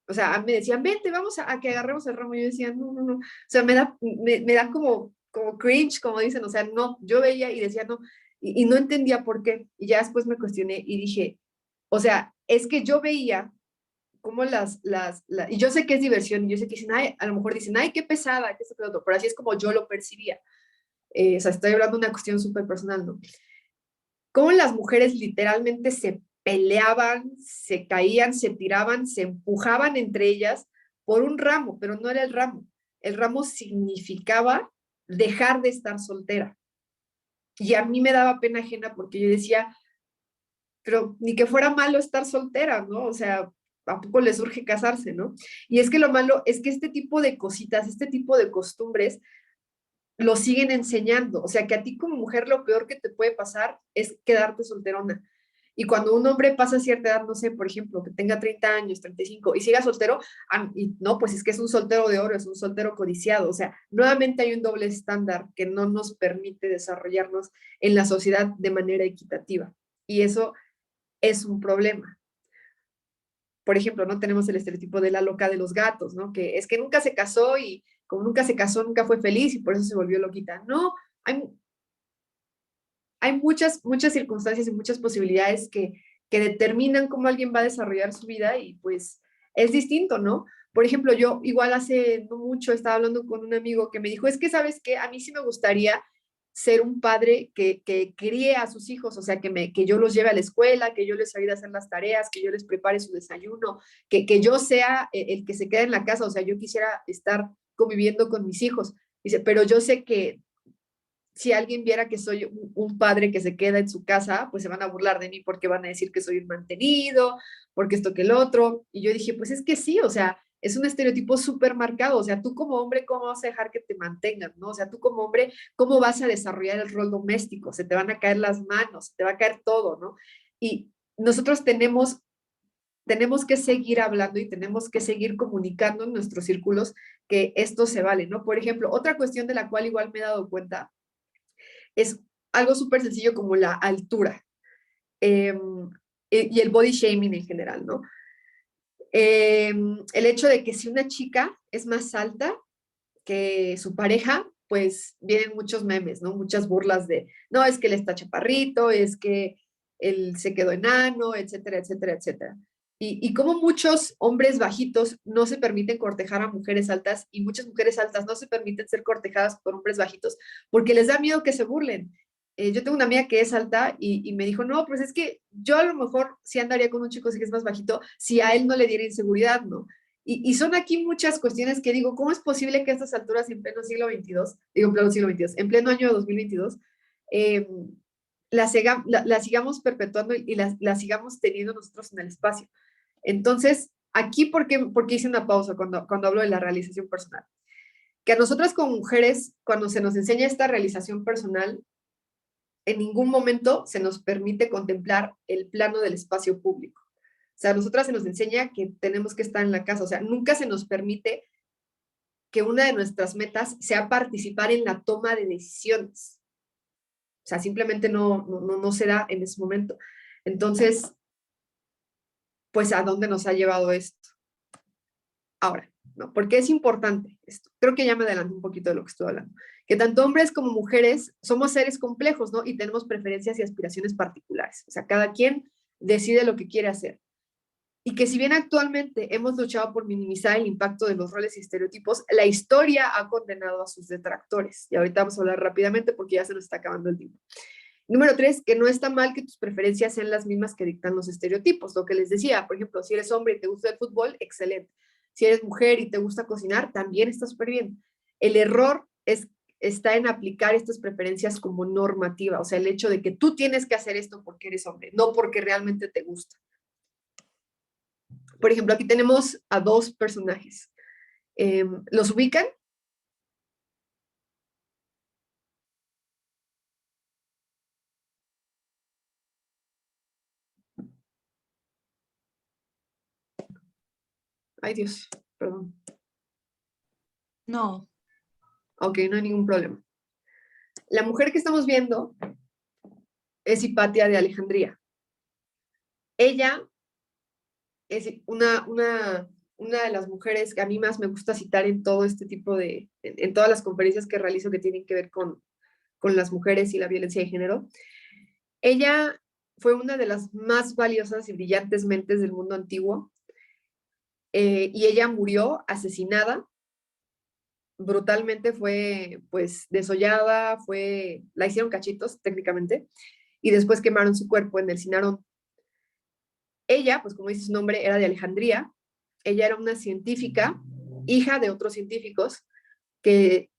O sea, me decían, vente, vamos a que agarremos el ramo. Y yo decía, no, no, no. O sea, me da como cringe, como dicen. O sea, no, yo veía y decía, no. Y no entendía por qué. Y ya después me cuestioné y dije, o sea, es que yo veía cómo y yo sé que es diversión, y yo sé que dicen, ay, a lo mejor dicen, ay, qué pesada, qué esto, qué otro, pero así es como yo lo percibía. O sea, estoy hablando de una cuestión súper personal, ¿no? Cómo las mujeres literalmente se peleaban, se caían, se tiraban, se empujaban entre ellas por un ramo, pero no era el ramo. El ramo significaba dejar de estar soltera. Y a mí me daba pena ajena porque yo decía, pero ni que fuera malo estar soltera, ¿no? O sea, ¿a poco les urge casarse, no? Y es que lo malo es que este tipo de cositas, este tipo de costumbres, lo siguen enseñando. O sea, que a ti como mujer lo peor que te puede pasar es quedarte solterona. Y cuando un hombre pasa cierta edad, no sé, por ejemplo, que tenga 30 años, 35 y siga soltero, y no, pues es que es un soltero de oro, es un soltero codiciado. O sea, nuevamente hay un doble estándar que no nos permite desarrollarnos en la sociedad de manera equitativa. Y eso es un problema. Por ejemplo, no tenemos el estereotipo de la loca de los gatos, ¿no? Que es que nunca se casó y como nunca se casó, nunca fue feliz y por eso se volvió loquita. No, hay, hay muchas circunstancias y muchas posibilidades que determinan cómo alguien va a desarrollar su vida y pues es distinto, ¿no? Por ejemplo, yo igual hace no mucho estaba hablando con un amigo que me dijo, es que, ¿sabes qué? A mí sí me gustaría ser un padre que críe a sus hijos, o sea, que yo los lleve a la escuela, que yo les ayude a hacer las tareas, que yo les prepare su desayuno, que yo sea el que se quede en la casa, o sea, yo quisiera estar conviviendo con mis hijos. Dice, pero yo sé que si alguien viera que soy un padre que se queda en su casa, pues se van a burlar de mí porque van a decir que soy un mantenido, porque esto que el otro. Y yo dije, pues es que sí, o sea, es un estereotipo súper marcado. O sea, tú como hombre, ¿cómo vas a dejar que te mantengan, no? O sea, tú como hombre, ¿cómo vas a desarrollar el rol doméstico? Se te van a caer las manos, se te va a caer todo, ¿no? Y nosotros tenemos que seguir hablando y tenemos que seguir comunicando en nuestros círculos que esto se vale, ¿no? Por ejemplo, otra cuestión de la cual igual me he dado cuenta es algo súper sencillo como la altura eh, y el body shaming en general, ¿no? El hecho de que si una chica es más alta que su pareja, pues vienen muchos memes, ¿no? Muchas burlas de, no, es que él está chaparrito, es que él se quedó enano, etcétera, etcétera, etcétera. Y como muchos hombres bajitos no se permiten cortejar a mujeres altas y muchas mujeres altas no se permiten ser cortejadas por hombres bajitos porque les da miedo que se burlen. Yo tengo una amiga que es alta y me dijo, no, pues es que yo a lo mejor sí andaría con un chico que es más bajito si a él no le diera inseguridad, ¿no? Y son aquí muchas cuestiones que digo, ¿cómo es posible que a estas alturas en pleno siglo XXII, digo en pleno siglo XXII, en pleno año 2022, eh, la sigamos perpetuando y la sigamos teniendo nosotros en el espacio? Entonces, aquí, ¿por qué hice una pausa cuando hablo de la realización personal? Que a nosotras como mujeres, cuando se nos enseña esta realización personal, en ningún momento se nos permite contemplar el plano del espacio público. O sea, a nosotras se nos enseña que tenemos que estar en la casa, o sea, nunca se nos permite que una de nuestras metas sea participar en la toma de decisiones. O sea, simplemente no se da en ese momento. Entonces, pues, ¿a dónde nos ha llevado esto? Ahora, ¿no? ¿Por qué es importante esto? Creo que ya me adelanté un poquito de lo que estoy hablando. Que tanto hombres como mujeres somos seres complejos, ¿no? Y tenemos preferencias y aspiraciones particulares. O sea, cada quien decide lo que quiere hacer. Y que si bien actualmente hemos luchado por minimizar el impacto de los roles y estereotipos, la historia ha condenado a sus detractores. Y ahorita vamos a hablar rápidamente porque ya se nos está acabando el tiempo. Número 3, que no está mal que tus preferencias sean las mismas que dictan los estereotipos. Lo que les decía, por ejemplo, si eres hombre y te gusta el fútbol, excelente. Si eres mujer y te gusta cocinar, también está súper bien. El error está en aplicar estas preferencias como normativa, o sea, el hecho de que tú tienes que hacer esto porque eres hombre, no porque realmente te gusta. Por ejemplo, aquí tenemos a dos personajes. ¿Los ubican? Ay, Dios, perdón. No. Ok, no hay ningún problema. La mujer que estamos viendo es Hipatia de Alejandría. Ella es una de las mujeres que a mí más me gusta citar en todo este tipo en todas las conferencias que realizo que tienen que ver con las mujeres y la violencia de género. Ella fue una de las más valiosas y brillantes mentes del mundo antiguo y ella murió asesinada brutalmente, fue pues desollada, la hicieron cachitos técnicamente y después quemaron su cuerpo en el Cinarón. Ella, pues como dice su nombre, era de Alejandría. Ella era una científica, hija de otros científicos, que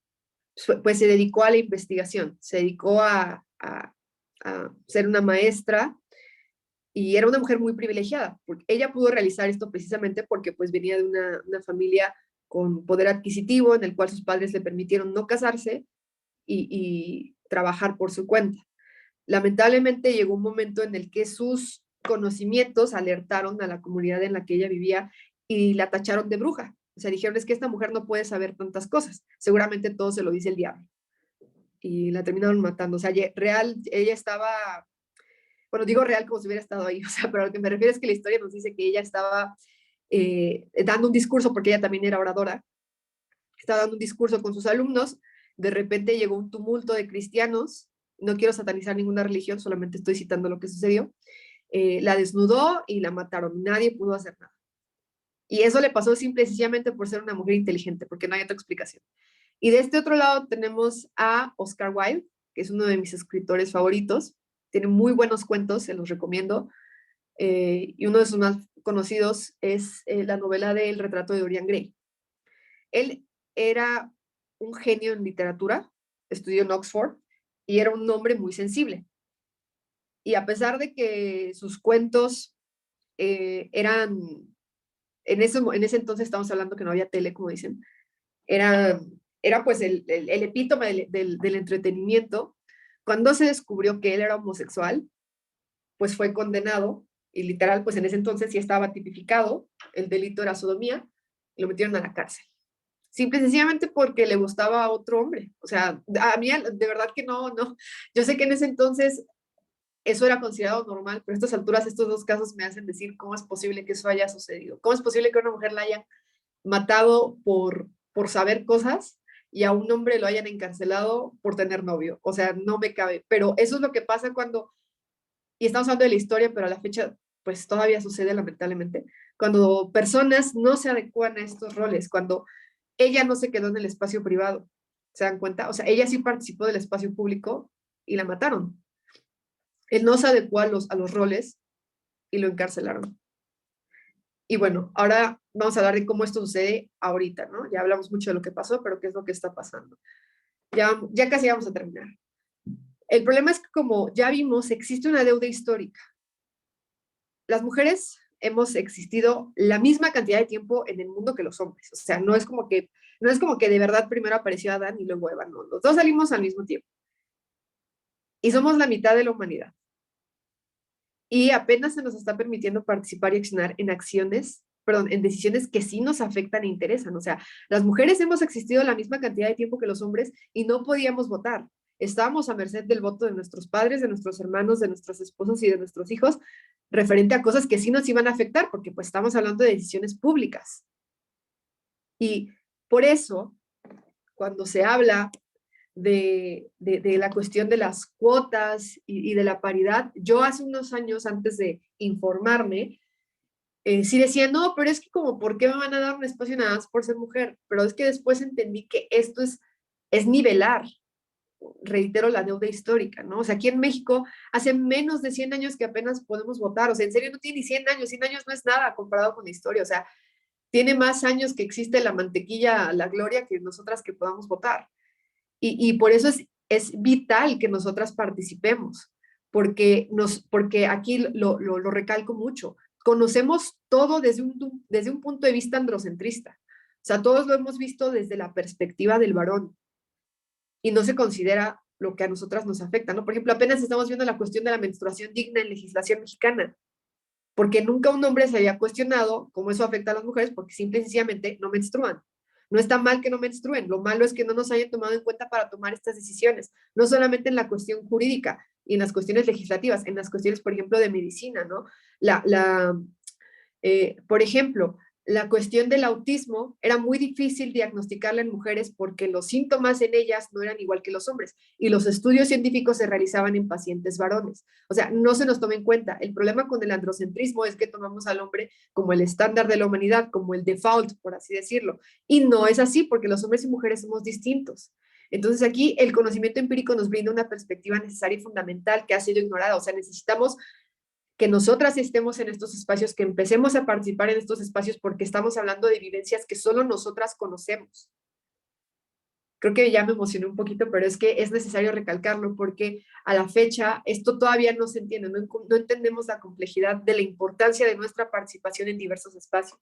pues se dedicó a la investigación, se dedicó a ser una maestra y era una mujer muy privilegiada. Porque ella pudo realizar esto precisamente porque pues venía de una familia con poder adquisitivo en el cual sus padres le permitieron no casarse y trabajar por su cuenta. Lamentablemente llegó un momento en el que sus conocimientos alertaron a la comunidad en la que ella vivía y la tacharon de bruja. O sea, dijeron, es que esta mujer no puede saber tantas cosas. Seguramente todo se lo dice el diablo. Y la terminaron matando. O sea, real, ella estaba, bueno, digo real como si hubiera estado ahí, o sea, pero a lo que me refiero es que la historia nos dice que ella estaba dando un discurso, porque ella también era oradora, estaba dando un discurso con sus alumnos, de repente llegó un tumulto de cristianos, no quiero satanizar ninguna religión, solamente estoy citando lo que sucedió, la desnudó y la mataron, nadie pudo hacer nada. Y eso le pasó simple y sencillamente por ser una mujer inteligente, porque no hay otra explicación. Y de este otro lado tenemos a Oscar Wilde, que es uno de mis escritores favoritos, tiene muy buenos cuentos, se los recomiendo, y uno de sus más conocidos es la novela de El retrato de Dorian Gray. Él era un genio en literatura, estudió en Oxford, y era un hombre muy sensible. Y a pesar de que sus cuentos eran, en ese entonces estamos hablando que no había tele, como dicen, era pues el epítome del entretenimiento. Cuando se descubrió que él era homosexual, pues fue condenado, y literal, pues en ese entonces sí estaba tipificado, el delito era sodomía, y lo metieron a la cárcel. Simple y sencillamente porque le gustaba a otro hombre. O sea, a mí de verdad que no. Yo sé que en ese entonces eso era considerado normal, pero a estas alturas estos dos casos me hacen decir cómo es posible que eso haya sucedido. ¿Cómo es posible que una mujer la haya matado por saber cosas y a un hombre lo hayan encarcelado por tener novio? O sea, no me cabe. Pero eso es lo que pasa cuando, y estamos hablando de la historia, pero a la fecha pues todavía sucede lamentablemente, cuando personas no se adecúan a estos roles, cuando ella no se quedó en el espacio privado, ¿se dan cuenta? O sea, ella sí participó del espacio público y la mataron. Él no se adecuó a los roles y lo encarcelaron. Y bueno, ahora vamos a hablar de cómo esto sucede ahorita, ¿no? Ya hablamos mucho de lo que pasó, pero ¿qué es lo que está pasando? Ya casi vamos a terminar. El problema es que, como ya vimos, existe una deuda histórica. Las mujeres hemos existido la misma cantidad de tiempo en el mundo que los hombres. O sea, no es como que de verdad primero apareció Adán y luego Eva, no. Los dos salimos al mismo tiempo. Y somos la mitad de la humanidad. Y apenas se nos está permitiendo participar y accionar en decisiones que sí nos afectan e interesan. O sea, las mujeres hemos existido la misma cantidad de tiempo que los hombres y no podíamos votar. Estábamos a merced del voto de nuestros padres, de nuestros hermanos, de nuestros esposos y de nuestros hijos, referente a cosas que sí nos iban a afectar, porque pues estamos hablando de decisiones públicas. Y por eso, cuando se habla de la cuestión de las cuotas y de la paridad, yo hace unos años, antes de informarme, sí decía, no, pero es que como, ¿por qué me van a dar un espacio nada más por ser mujer? Pero es que después entendí que esto es nivelar, reitero, la deuda histórica, ¿no? O sea, aquí en México hace menos de 100 años que apenas podemos votar, o sea, en serio no tiene ni 100 años, 100 años no es nada comparado con la historia, o sea, tiene más años que existe la mantequilla, la gloria, que nosotras que podamos votar. Y por eso es vital que nosotras participemos, porque aquí lo recalco mucho, conocemos todo desde un punto de vista androcentrista, o sea, todos lo hemos visto desde la perspectiva del varón, y no se considera lo que a nosotras nos afecta, ¿no? Por ejemplo, apenas estamos viendo la cuestión de la menstruación digna en legislación mexicana, porque nunca un hombre se había cuestionado cómo eso afecta a las mujeres, porque simple y sencillamente no menstruan. No está mal que no menstruen, lo malo es que no nos hayan tomado en cuenta para tomar estas decisiones, no solamente en la cuestión jurídica y en las cuestiones legislativas, en las cuestiones, por ejemplo, de medicina, ¿no? Por ejemplo, la cuestión del autismo era muy difícil diagnosticarla en mujeres porque los síntomas en ellas no eran igual que los hombres y los estudios científicos se realizaban en pacientes varones. O sea, no se nos toma en cuenta. El problema con el androcentrismo es que tomamos al hombre como el estándar de la humanidad, como el default, por así decirlo. Y no es así porque los hombres y mujeres somos distintos. Entonces aquí el conocimiento empírico nos brinda una perspectiva necesaria y fundamental que ha sido ignorada. O sea, necesitamos que nosotras estemos en estos espacios, que empecemos a participar en estos espacios porque estamos hablando de vivencias que solo nosotras conocemos. Creo que ya me emocioné un poquito, pero es que es necesario recalcarlo porque a la fecha esto todavía no se entiende, no entendemos la complejidad de la importancia de nuestra participación en diversos espacios.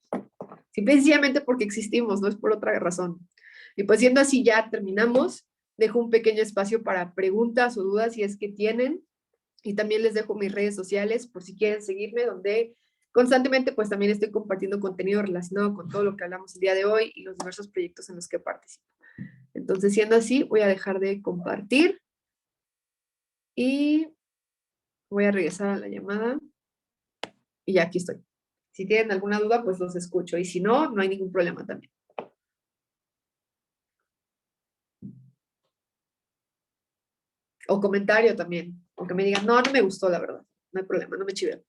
Simplemente porque existimos, no es por otra razón. Y pues siendo así ya terminamos, dejo un pequeño espacio para preguntas o dudas si es que tienen. Y también les dejo mis redes sociales por si quieren seguirme, donde constantemente pues también estoy compartiendo contenido relacionado con todo lo que hablamos el día de hoy y los diversos proyectos en los que participo. Entonces, siendo así, voy a dejar de compartir y voy a regresar a la llamada y ya aquí estoy. Si tienen alguna duda, pues los escucho y si no, no hay ningún problema también. O comentario también, aunque me digan, no, no me gustó, la verdad. No hay problema, no me chiven.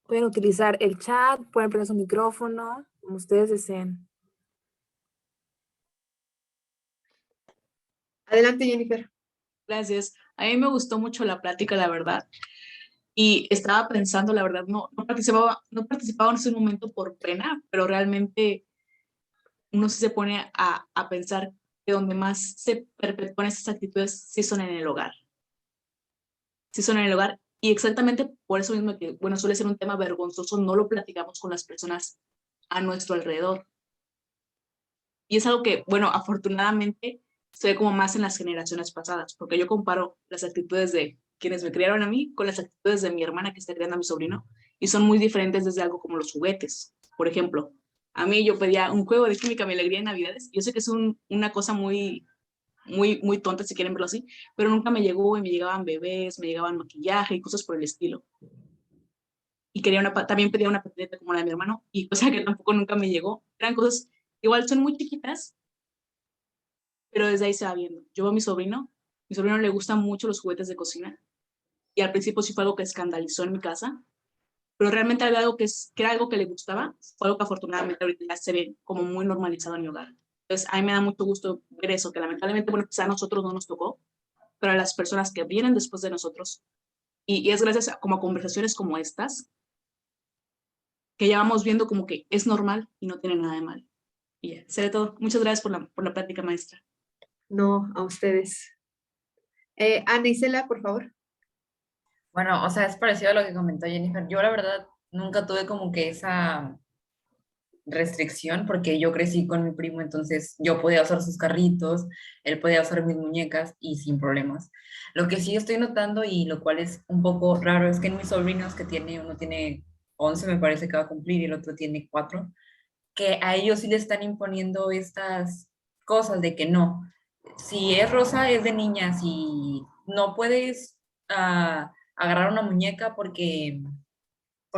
Pueden utilizar el chat, pueden prender su micrófono, como ustedes deseen. Adelante, Jennifer. Gracias. A mí me gustó mucho la plática, la verdad. Y estaba pensando, la verdad, no participaba en ese momento por pena, pero realmente uno sí se pone a pensar que donde más se perpetúan esas actitudes sí son en el hogar. Sí son en el hogar. Y exactamente por eso mismo que, bueno, suele ser un tema vergonzoso, no lo platicamos con las personas a nuestro alrededor. Y es algo que, bueno, afortunadamente se ve como más en las generaciones pasadas, porque yo comparo las actitudes de quienes me criaron a mí con las actitudes de mi hermana que está criando a mi sobrino, y son muy diferentes desde algo como los juguetes. Por ejemplo, a mí yo pedía un juego de química, mi alegría en Navidades, y yo sé que es una cosa muy tonta si quieren verlo así, pero nunca me llegó y me llegaban bebés, me llegaban maquillaje y cosas por el estilo. Y también pedía una patineta como la de mi hermano, y cosa que tampoco nunca me llegó. Eran cosas, igual son muy chiquitas, pero desde ahí se va viendo. Yo veo a mi sobrino le gustan mucho los juguetes de cocina, y al principio sí fue algo que escandalizó en mi casa, pero realmente había algo que era algo que le gustaba, fue algo que afortunadamente ahorita ya se ve como muy normalizado en mi hogar. Entonces, a mí me da mucho gusto ver eso, que lamentablemente, bueno, quizá a nosotros no nos tocó, pero a las personas que vienen después de nosotros, y es gracias como a conversaciones como estas, que ya vamos viendo como que es normal y no tiene nada de mal. Y ya, seré todo. Muchas gracias por la plática, maestra. No, a ustedes. Ana Isela, por favor. Bueno, o sea, es parecido a lo que comentó Jennifer. Yo la verdad nunca tuve como que esa restricción porque yo crecí con mi primo, entonces yo podía usar sus carritos, él podía usar mis muñecas y sin problemas. Lo que sí estoy notando y lo cual es un poco raro es que en mis sobrinos uno tiene 11 me parece que va a cumplir y el otro tiene 4, que a ellos sí le están imponiendo estas cosas de que no, si es rosa es de niña, si no puedes agarrar una muñeca porque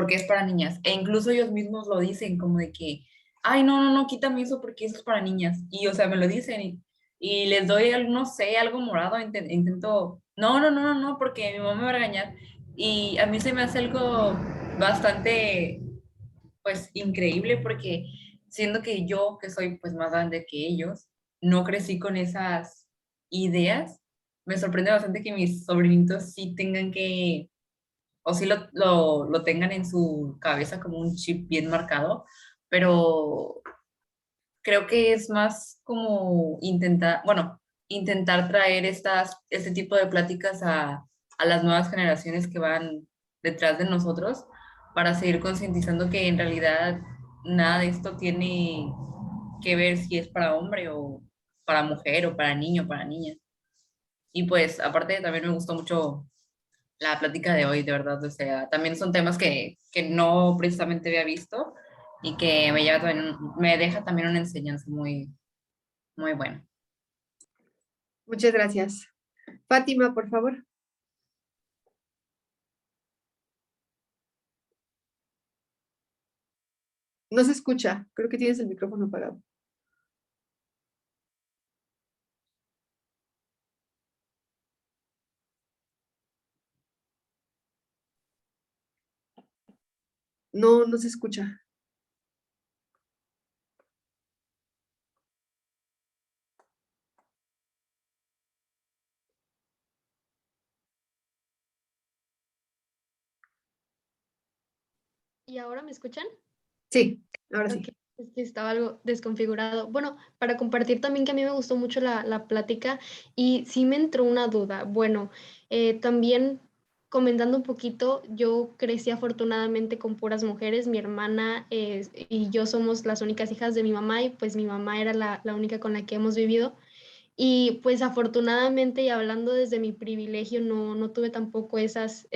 es para niñas. E incluso ellos mismos lo dicen como de que, ay, no, no, no, quítame eso porque eso es para niñas. Y, o sea, me lo dicen y les doy, no sé, algo morado, intento, no, no, no, no, no, porque mi mamá me va a regañar. Y a mí se me hace algo bastante, pues, increíble porque siendo que yo, que soy pues más grande que ellos, no crecí con esas ideas, me sorprende bastante que mis sobrinitos sí tengan que o sí lo tengan en su cabeza como un chip bien marcado, pero creo que es más como intentar traer este tipo de pláticas a las nuevas generaciones que van detrás de nosotros para seguir concientizando que en realidad nada de esto tiene que ver si es para hombre o para mujer o para niño o para niña. Y pues aparte también me gustó mucho la plática de hoy, de verdad. O sea, también son temas que no precisamente había visto y que me deja también una enseñanza muy, muy buena. Muchas gracias. Fátima, por favor. No se escucha. Creo que tienes el micrófono apagado. No, no se escucha. ¿Y ahora me escuchan? Sí, ahora sí. Ok, es que estaba algo desconfigurado. Bueno, para compartir también que a mí me gustó mucho la plática y sí me entró una duda. Bueno, también comentando un poquito, yo crecí afortunadamente con puras mujeres. Mi hermana y yo somos las únicas hijas de mi mamá y pues mi mamá era la única con la que hemos vivido. Y pues afortunadamente y hablando desde mi privilegio, no tuve tampoco esas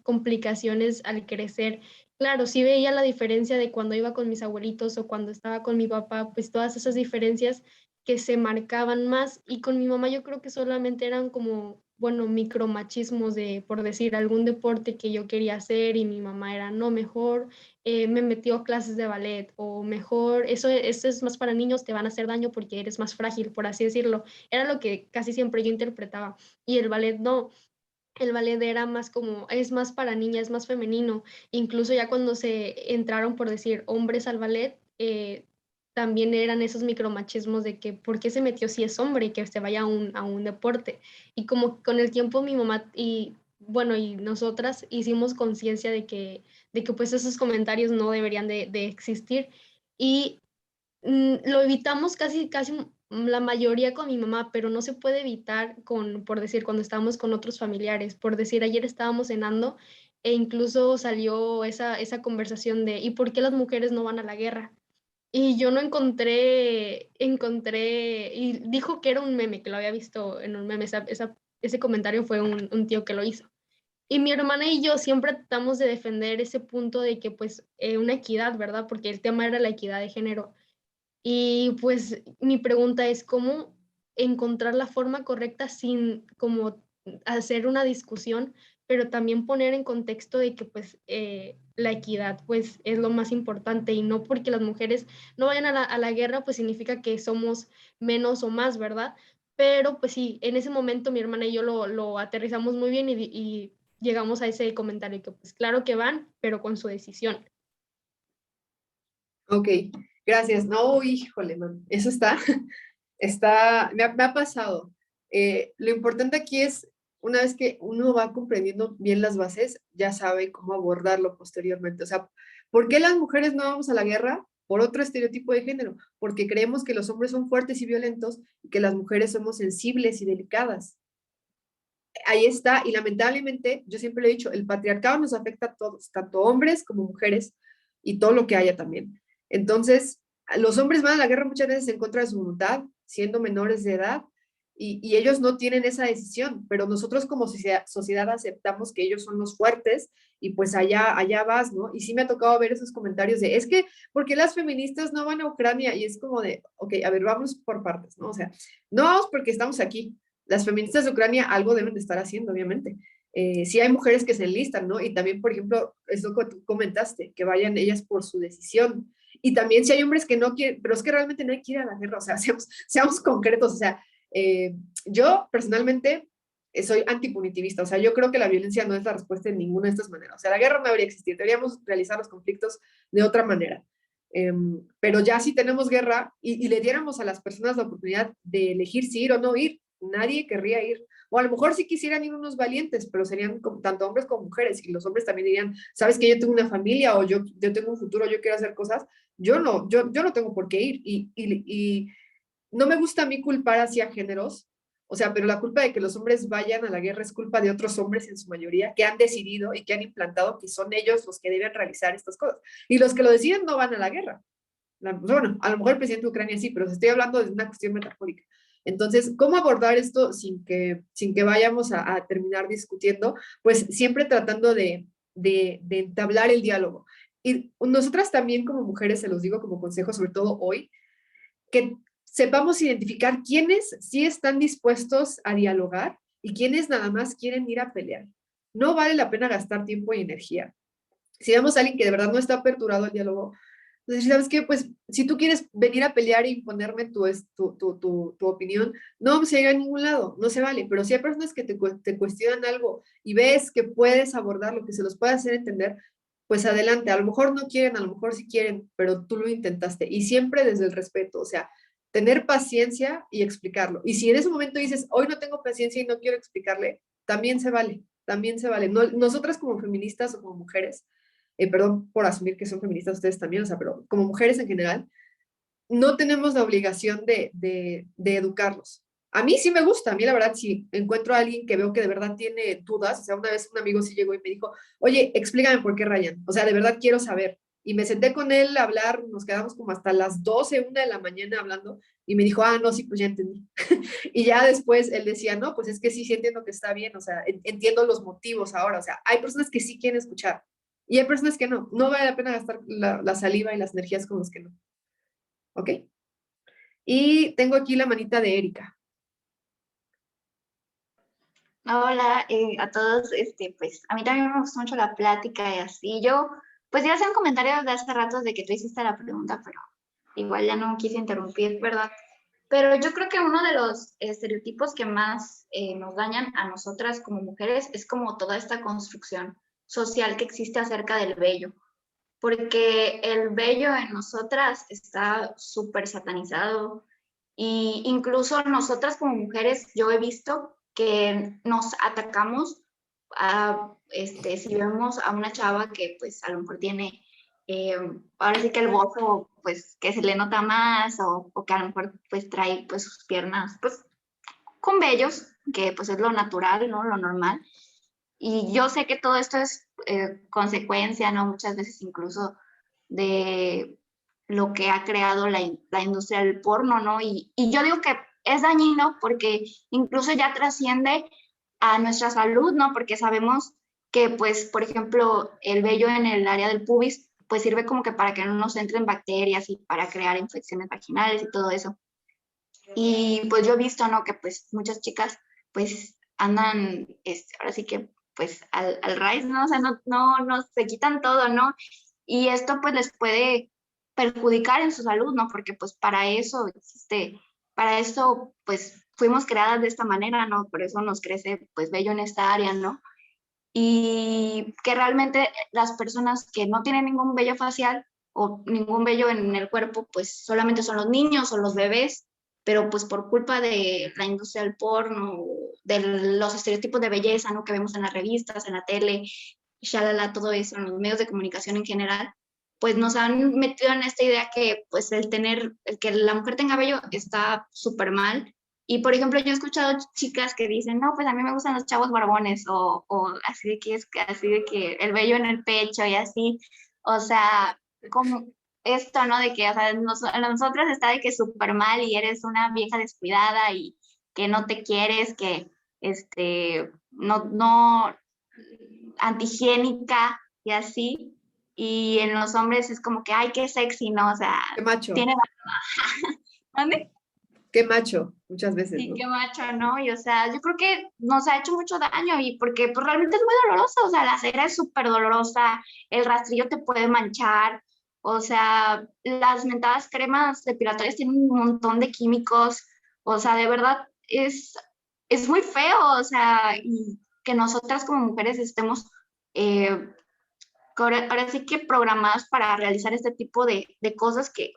complicaciones al crecer. Claro, sí veía la diferencia de cuando iba con mis abuelitos o cuando estaba con mi papá, pues todas esas diferencias que se marcaban más. Y con mi mamá yo creo que solamente eran como, bueno, micromachismos de, por decir, algún deporte que yo quería hacer y mi mamá era, no, mejor me metió a clases de ballet o mejor, eso es más para niños, te van a hacer daño porque eres más frágil, por así decirlo. Era lo que casi siempre yo interpretaba. Y el ballet no. El ballet era más como, es más para niñas, es más femenino. Incluso ya cuando se entraron, por decir, hombres al ballet, también eran esos micromachismos de que, ¿por qué se metió si es hombre y que se vaya a un deporte? Y como con el tiempo mi mamá y, bueno, y nosotras hicimos conciencia de que pues esos comentarios no deberían de existir. Y lo evitamos casi la mayoría con mi mamá, pero no se puede evitar por decir, cuando estábamos con otros familiares. Por decir, ayer estábamos cenando e incluso salió esa conversación de, ¿y por qué las mujeres no van a la guerra? Y yo no encontré, y dijo que era un meme, que lo había visto en un meme, ese comentario fue un tío que lo hizo. Y mi hermana y yo siempre tratamos de defender ese punto de que pues una equidad, ¿verdad? Porque el tema era la equidad de género. Y pues mi pregunta es cómo encontrar la forma correcta sin como hacer una discusión, pero también poner en contexto de que pues la equidad pues es lo más importante y no porque las mujeres no vayan a la guerra pues significa que somos menos o más, ¿verdad? Pero pues sí, en ese momento mi hermana y yo lo aterrizamos muy bien y llegamos a ese comentario que pues claro que van, pero con su decisión. Ok, gracias. No, híjole, man, eso me ha pasado. Lo importante aquí es, una vez que uno va comprendiendo bien las bases, ya sabe cómo abordarlo posteriormente. O sea, ¿por qué las mujeres no vamos a la guerra? Por otro estereotipo de género, porque creemos que los hombres son fuertes y violentos y que las mujeres somos sensibles y delicadas. Ahí está, y lamentablemente, yo siempre lo he dicho, el patriarcado nos afecta a todos, tanto hombres como mujeres y todo lo que haya también. Entonces, los hombres van a la guerra muchas veces en contra de su voluntad, siendo menores de edad, y ellos no tienen esa decisión, pero nosotros como sociedad aceptamos que ellos son los fuertes y pues allá vas, ¿no? Y sí me ha tocado ver esos comentarios de, es que, ¿por qué las feministas no van a Ucrania? Y es como de, ok, a ver, vamos por partes, ¿no? O sea, no vamos porque estamos aquí. Las feministas de Ucrania algo deben de estar haciendo, obviamente. Sí hay mujeres que se enlistan, ¿no? Y también, por ejemplo, es lo que tú comentaste, que vayan ellas por su decisión. Y también si hay hombres que no quieren, pero es que realmente no hay que ir a la guerra, o sea, seamos concretos, o sea, yo personalmente soy antipunitivista, o sea, yo creo que la violencia no es la respuesta en ninguna de estas maneras, o sea, la guerra no debería existir, deberíamos realizar los conflictos de otra manera. Pero ya si tenemos guerra y le diéramos a las personas la oportunidad de elegir si ir o no ir, nadie querría ir. O a lo mejor sí quisieran ir unos valientes, pero serían tanto hombres como mujeres. Y los hombres también dirían, sabes que yo tengo una familia o yo tengo un futuro, yo quiero hacer cosas. Yo no tengo por qué ir. Y no me gusta a mí culpar hacia géneros. O sea, pero la culpa de que los hombres vayan a la guerra es culpa de otros hombres en su mayoría que han decidido y que han implantado que son ellos los que deben realizar estas cosas. Y los que lo deciden no van a la guerra. Bueno, a lo mejor el presidente de Ucrania sí, pero estoy hablando de una cuestión metafórica. Entonces, ¿cómo abordar esto sin que vayamos a terminar discutiendo? Pues siempre tratando de entablar el diálogo. Y nosotras también como mujeres, se los digo como consejo, sobre todo hoy, que sepamos identificar quiénes sí están dispuestos a dialogar y quiénes nada más quieren ir a pelear. No vale la pena gastar tiempo y energía. Si vemos a alguien que de verdad no está aperturado al diálogo, entonces, ¿sabes qué? Pues si tú quieres venir a pelear e imponerme tu opinión, no vamos a ir a ningún lado, no se vale. Pero si hay personas que te cuestionan algo y ves que puedes abordarlo, que se los puede hacer entender, pues adelante. A lo mejor no quieren, a lo mejor sí quieren, pero tú lo intentaste. Y siempre desde el respeto, o sea, tener paciencia y explicarlo. Y si en ese momento dices, hoy no tengo paciencia y no quiero explicarle, también se vale, también se vale. No, nosotras como feministas o como mujeres, perdón por asumir que son feministas ustedes también, o sea, pero como mujeres en general, no tenemos la obligación de educarlos. A mí sí me gusta, a mí la verdad, si encuentro a alguien que veo que de verdad tiene dudas, o sea, una vez un amigo sí llegó y me dijo, oye, explícame por qué rayan, o sea, de verdad quiero saber. Y me senté con él a hablar, nos quedamos como hasta las 12, 1 de la mañana hablando, y me dijo, no, sí, pues ya entendí. Y ya después él decía, no, pues es que sí, sí entiendo que está bien, o sea, entiendo los motivos ahora, o sea, hay personas que sí quieren escuchar, y hay personas que no, no vale la pena gastar la saliva y las energías con los que no. ¿Ok? Y tengo aquí la manita de Erika. Hola a todos, pues a mí también me gustó mucho la plática y así. Yo, pues ya hacía un comentario de hace rato de que tú hiciste la pregunta, pero igual ya no quise interrumpir, ¿verdad? Pero yo creo que uno de los estereotipos que más nos dañan a nosotras como mujeres es como toda esta construcción social que existe acerca del vello, porque el vello en nosotras está súper satanizado y incluso nosotras como mujeres yo he visto que nos atacamos si vemos a una chava que pues a lo mejor tiene ahora sí que el bozo pues que se le nota más o que a lo mejor pues trae pues sus piernas pues con vellos, que pues es lo natural, ¿no? Lo normal. Y yo sé que todo esto es consecuencia, ¿no? Muchas veces incluso de lo que ha creado la industria del porno, ¿no? Y yo digo que es dañino porque incluso ya trasciende a nuestra salud, ¿no? Porque sabemos que, pues, por ejemplo, el vello en el área del pubis, pues sirve como que para que no nos entren bacterias y para crear infecciones vaginales y todo eso. Y pues yo he visto, ¿no? Que pues muchas chicas, pues andan, ahora sí que, pues al raíz, ¿no? O sea, no se quitan todo, ¿no? Y esto pues les puede perjudicar en su salud, ¿no? Porque pues para eso existe, para eso pues fuimos creadas de esta manera, ¿no? Por eso nos crece pues vello en esta área, ¿no? Y que realmente las personas que no tienen ningún vello facial o ningún vello en el cuerpo, pues solamente son los niños o los bebés, pero pues por culpa de la industria del porno, de los estereotipos de belleza, ¿no? Que vemos en las revistas, en la tele, shalala, todo eso, en los medios de comunicación en general, pues nos han metido en esta idea que pues el que la mujer tenga vello está súper mal. Y por ejemplo, yo he escuchado chicas que dicen, no, pues a mí me gustan los chavos barbones, o así de que así de que el vello en el pecho y así. O sea, como esto, ¿no? De que, o sea, nosotras está de que súper mal y eres una vieja descuidada y que no te quieres, que no antihigiénica y así. Y en los hombres es como que, ay, qué sexy, ¿no? O sea, Qué macho. tiene... ¿Dónde? Qué macho, muchas veces, Sí, ¿no? qué macho, ¿no? Y o sea, yo creo que nos ha hecho mucho daño y porque pues realmente es muy doloroso, o sea, la cera es súper dolorosa, el rastrillo te puede manchar, o sea, las mentadas cremas depilatorias tienen un montón de químicos, o sea, de verdad es muy feo, o sea, y que nosotras como mujeres estemos eh, ahora sí que programadas para realizar este tipo de cosas que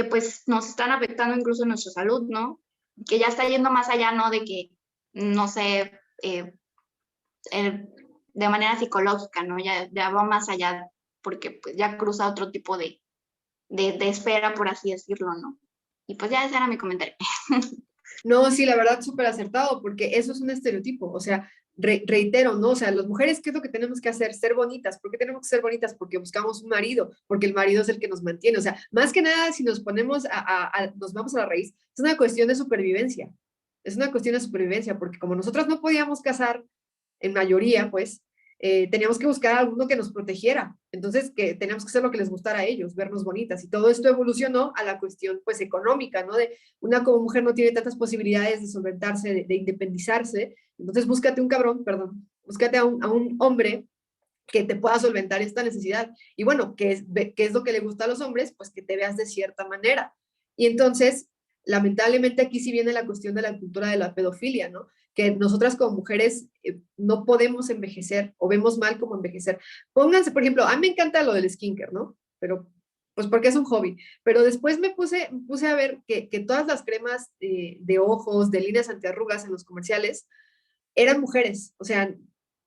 pues nos están afectando incluso nuestra salud, ¿no? Que ya está yendo más allá, ¿no? De que, no sé, de manera psicológica, ¿no? Ya va más allá porque pues ya cruza otro tipo de esfera, por así decirlo, ¿no? Y pues ya ese era mi comentario. No, sí, la verdad, súper acertado, porque eso es un estereotipo, o sea, reitero, ¿no? O sea, las mujeres, ¿qué es lo que tenemos que hacer? Ser bonitas. ¿Por qué tenemos que ser bonitas? Porque buscamos un marido, porque el marido es el que nos mantiene. O sea, más que nada, si nos ponemos nos vamos a la raíz, es una cuestión de supervivencia. Es una cuestión de supervivencia, porque como nosotras no podíamos casar, en mayoría, pues, teníamos que buscar a alguno que nos protegiera. Entonces, que teníamos que hacer lo que les gustara a ellos, vernos bonitas. Y todo esto evolucionó a la cuestión, pues, económica, ¿no? De una como mujer no tiene tantas posibilidades de solventarse, de independizarse. Entonces, búscate un cabrón, perdón, búscate a un hombre que te pueda solventar esta necesidad. Y bueno, ¿qué es lo que le gusta a los hombres? Pues que te veas de cierta manera. Y entonces, lamentablemente aquí sí viene la cuestión de la cultura de la pedofilia, ¿no? Que nosotras como mujeres no podemos envejecer o vemos mal como envejecer. Pónganse, por ejemplo, a mí me encanta lo del skincare, ¿no? Pero pues porque es un hobby. Pero después me puse a ver que todas las cremas de ojos, de líneas antiarrugas en los comerciales, eran mujeres. O sea,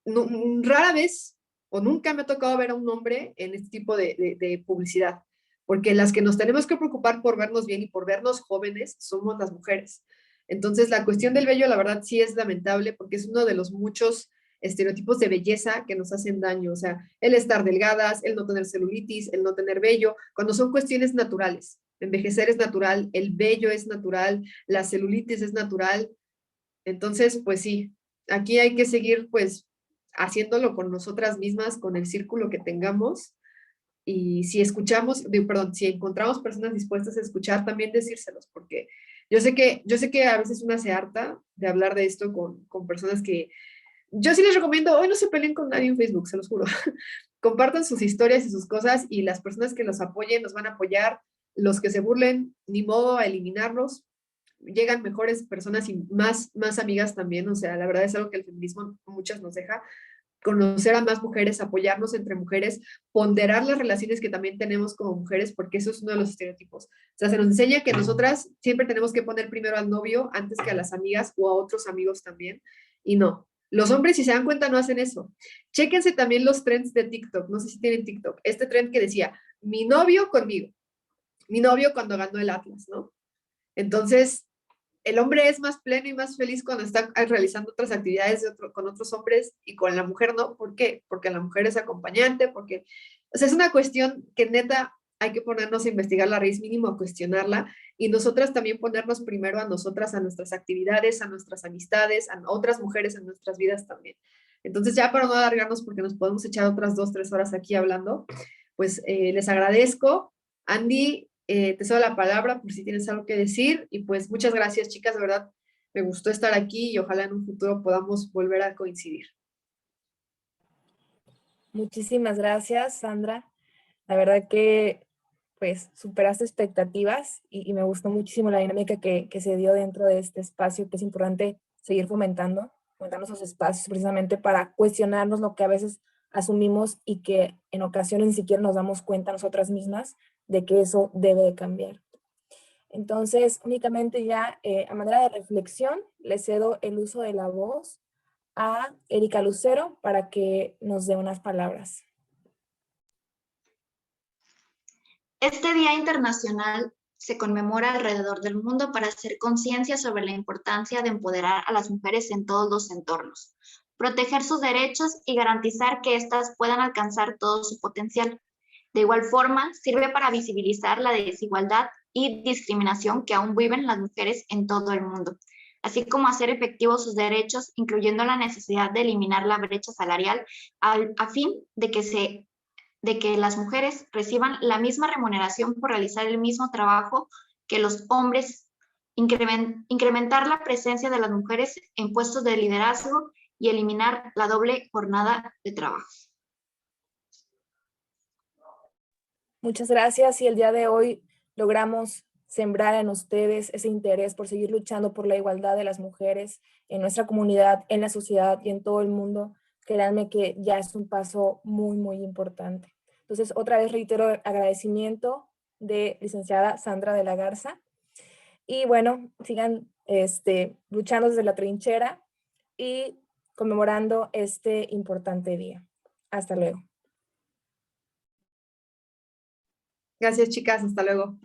no, rara vez o nunca me ha tocado ver a un hombre en este tipo de publicidad, porque las que nos tenemos que preocupar por vernos bien y por vernos jóvenes somos las mujeres. Entonces, la cuestión del vello, la verdad, sí es lamentable porque es uno de los muchos estereotipos de belleza que nos hacen daño, o sea, el estar delgadas, el no tener celulitis, el no tener vello, cuando son cuestiones naturales. Envejecer es natural, el vello es natural, la celulitis es natural. Entonces, pues sí, aquí hay que seguir pues haciéndolo con nosotras mismas, con el círculo que tengamos. Y si si encontramos personas dispuestas a escuchar, también decírselos, porque yo sé que a veces una se harta de hablar de esto con personas que, yo sí les recomiendo, hoy no se peleen con nadie en Facebook, se los juro. Compartan sus historias y sus cosas y las personas que los apoyen nos van a apoyar, los que se burlen, ni modo a eliminarlos, llegan mejores personas y más amigas también, o sea, la verdad es algo que el feminismo muchas nos deja, conocer a más mujeres, apoyarnos entre mujeres, ponderar las relaciones que también tenemos como mujeres, porque eso es uno de los estereotipos. O sea, se nos enseña que nosotras siempre tenemos que poner primero al novio antes que a las amigas o a otros amigos también, y no. Los hombres, si se dan cuenta, no hacen eso. Chéquense también los trends de TikTok, no sé si tienen TikTok, este trend que decía, mi novio conmigo, mi novio cuando ganó el Atlas, ¿no? Entonces, el hombre es más pleno y más feliz cuando está realizando otras actividades con otros hombres y con la mujer no. ¿Por qué? Porque la mujer es acompañante, porque, o sea, es una cuestión que neta hay que ponernos a investigar la raíz mínimo, a cuestionarla y nosotras también ponernos primero a nosotras, a nuestras actividades, a nuestras amistades, a otras mujeres en nuestras vidas también. Entonces ya para no alargarnos porque nos podemos echar otras 2, 3 horas aquí hablando, pues les agradezco. Andy, te cedo la palabra por si tienes algo que decir y pues muchas gracias chicas, de verdad me gustó estar aquí y ojalá en un futuro podamos volver a coincidir. Muchísimas gracias, Sandra. La verdad que pues superaste expectativas y me gustó muchísimo la dinámica que se dio dentro de este espacio, que es importante seguir fomentando esos espacios precisamente para cuestionarnos lo que a veces asumimos y que en ocasiones ni siquiera nos damos cuenta nosotras mismas de que eso debe de cambiar. Entonces, únicamente ya a manera de reflexión, le cedo el uso de la voz a Erika Lucero para que nos dé unas palabras. Este Día Internacional se conmemora alrededor del mundo para hacer conciencia sobre la importancia de empoderar a las mujeres en todos los entornos, proteger sus derechos y garantizar que éstas puedan alcanzar todo su potencial. De igual forma, sirve para visibilizar la desigualdad y discriminación que aún viven las mujeres en todo el mundo, así como hacer efectivos sus derechos, incluyendo la necesidad de eliminar la brecha salarial a fin de que las mujeres reciban la misma remuneración por realizar el mismo trabajo que los hombres, incrementar la presencia de las mujeres en puestos de liderazgo y eliminar la doble jornada de trabajo. Muchas gracias y el día de hoy logramos sembrar en ustedes ese interés por seguir luchando por la igualdad de las mujeres en nuestra comunidad, en la sociedad y en todo el mundo. Créanme que ya es un paso muy, muy importante. Entonces, otra vez reitero el agradecimiento de licenciada Sandra de la Garza. Y bueno, sigan luchando desde la trinchera y conmemorando este importante día. Hasta luego. Gracias chicas, hasta luego.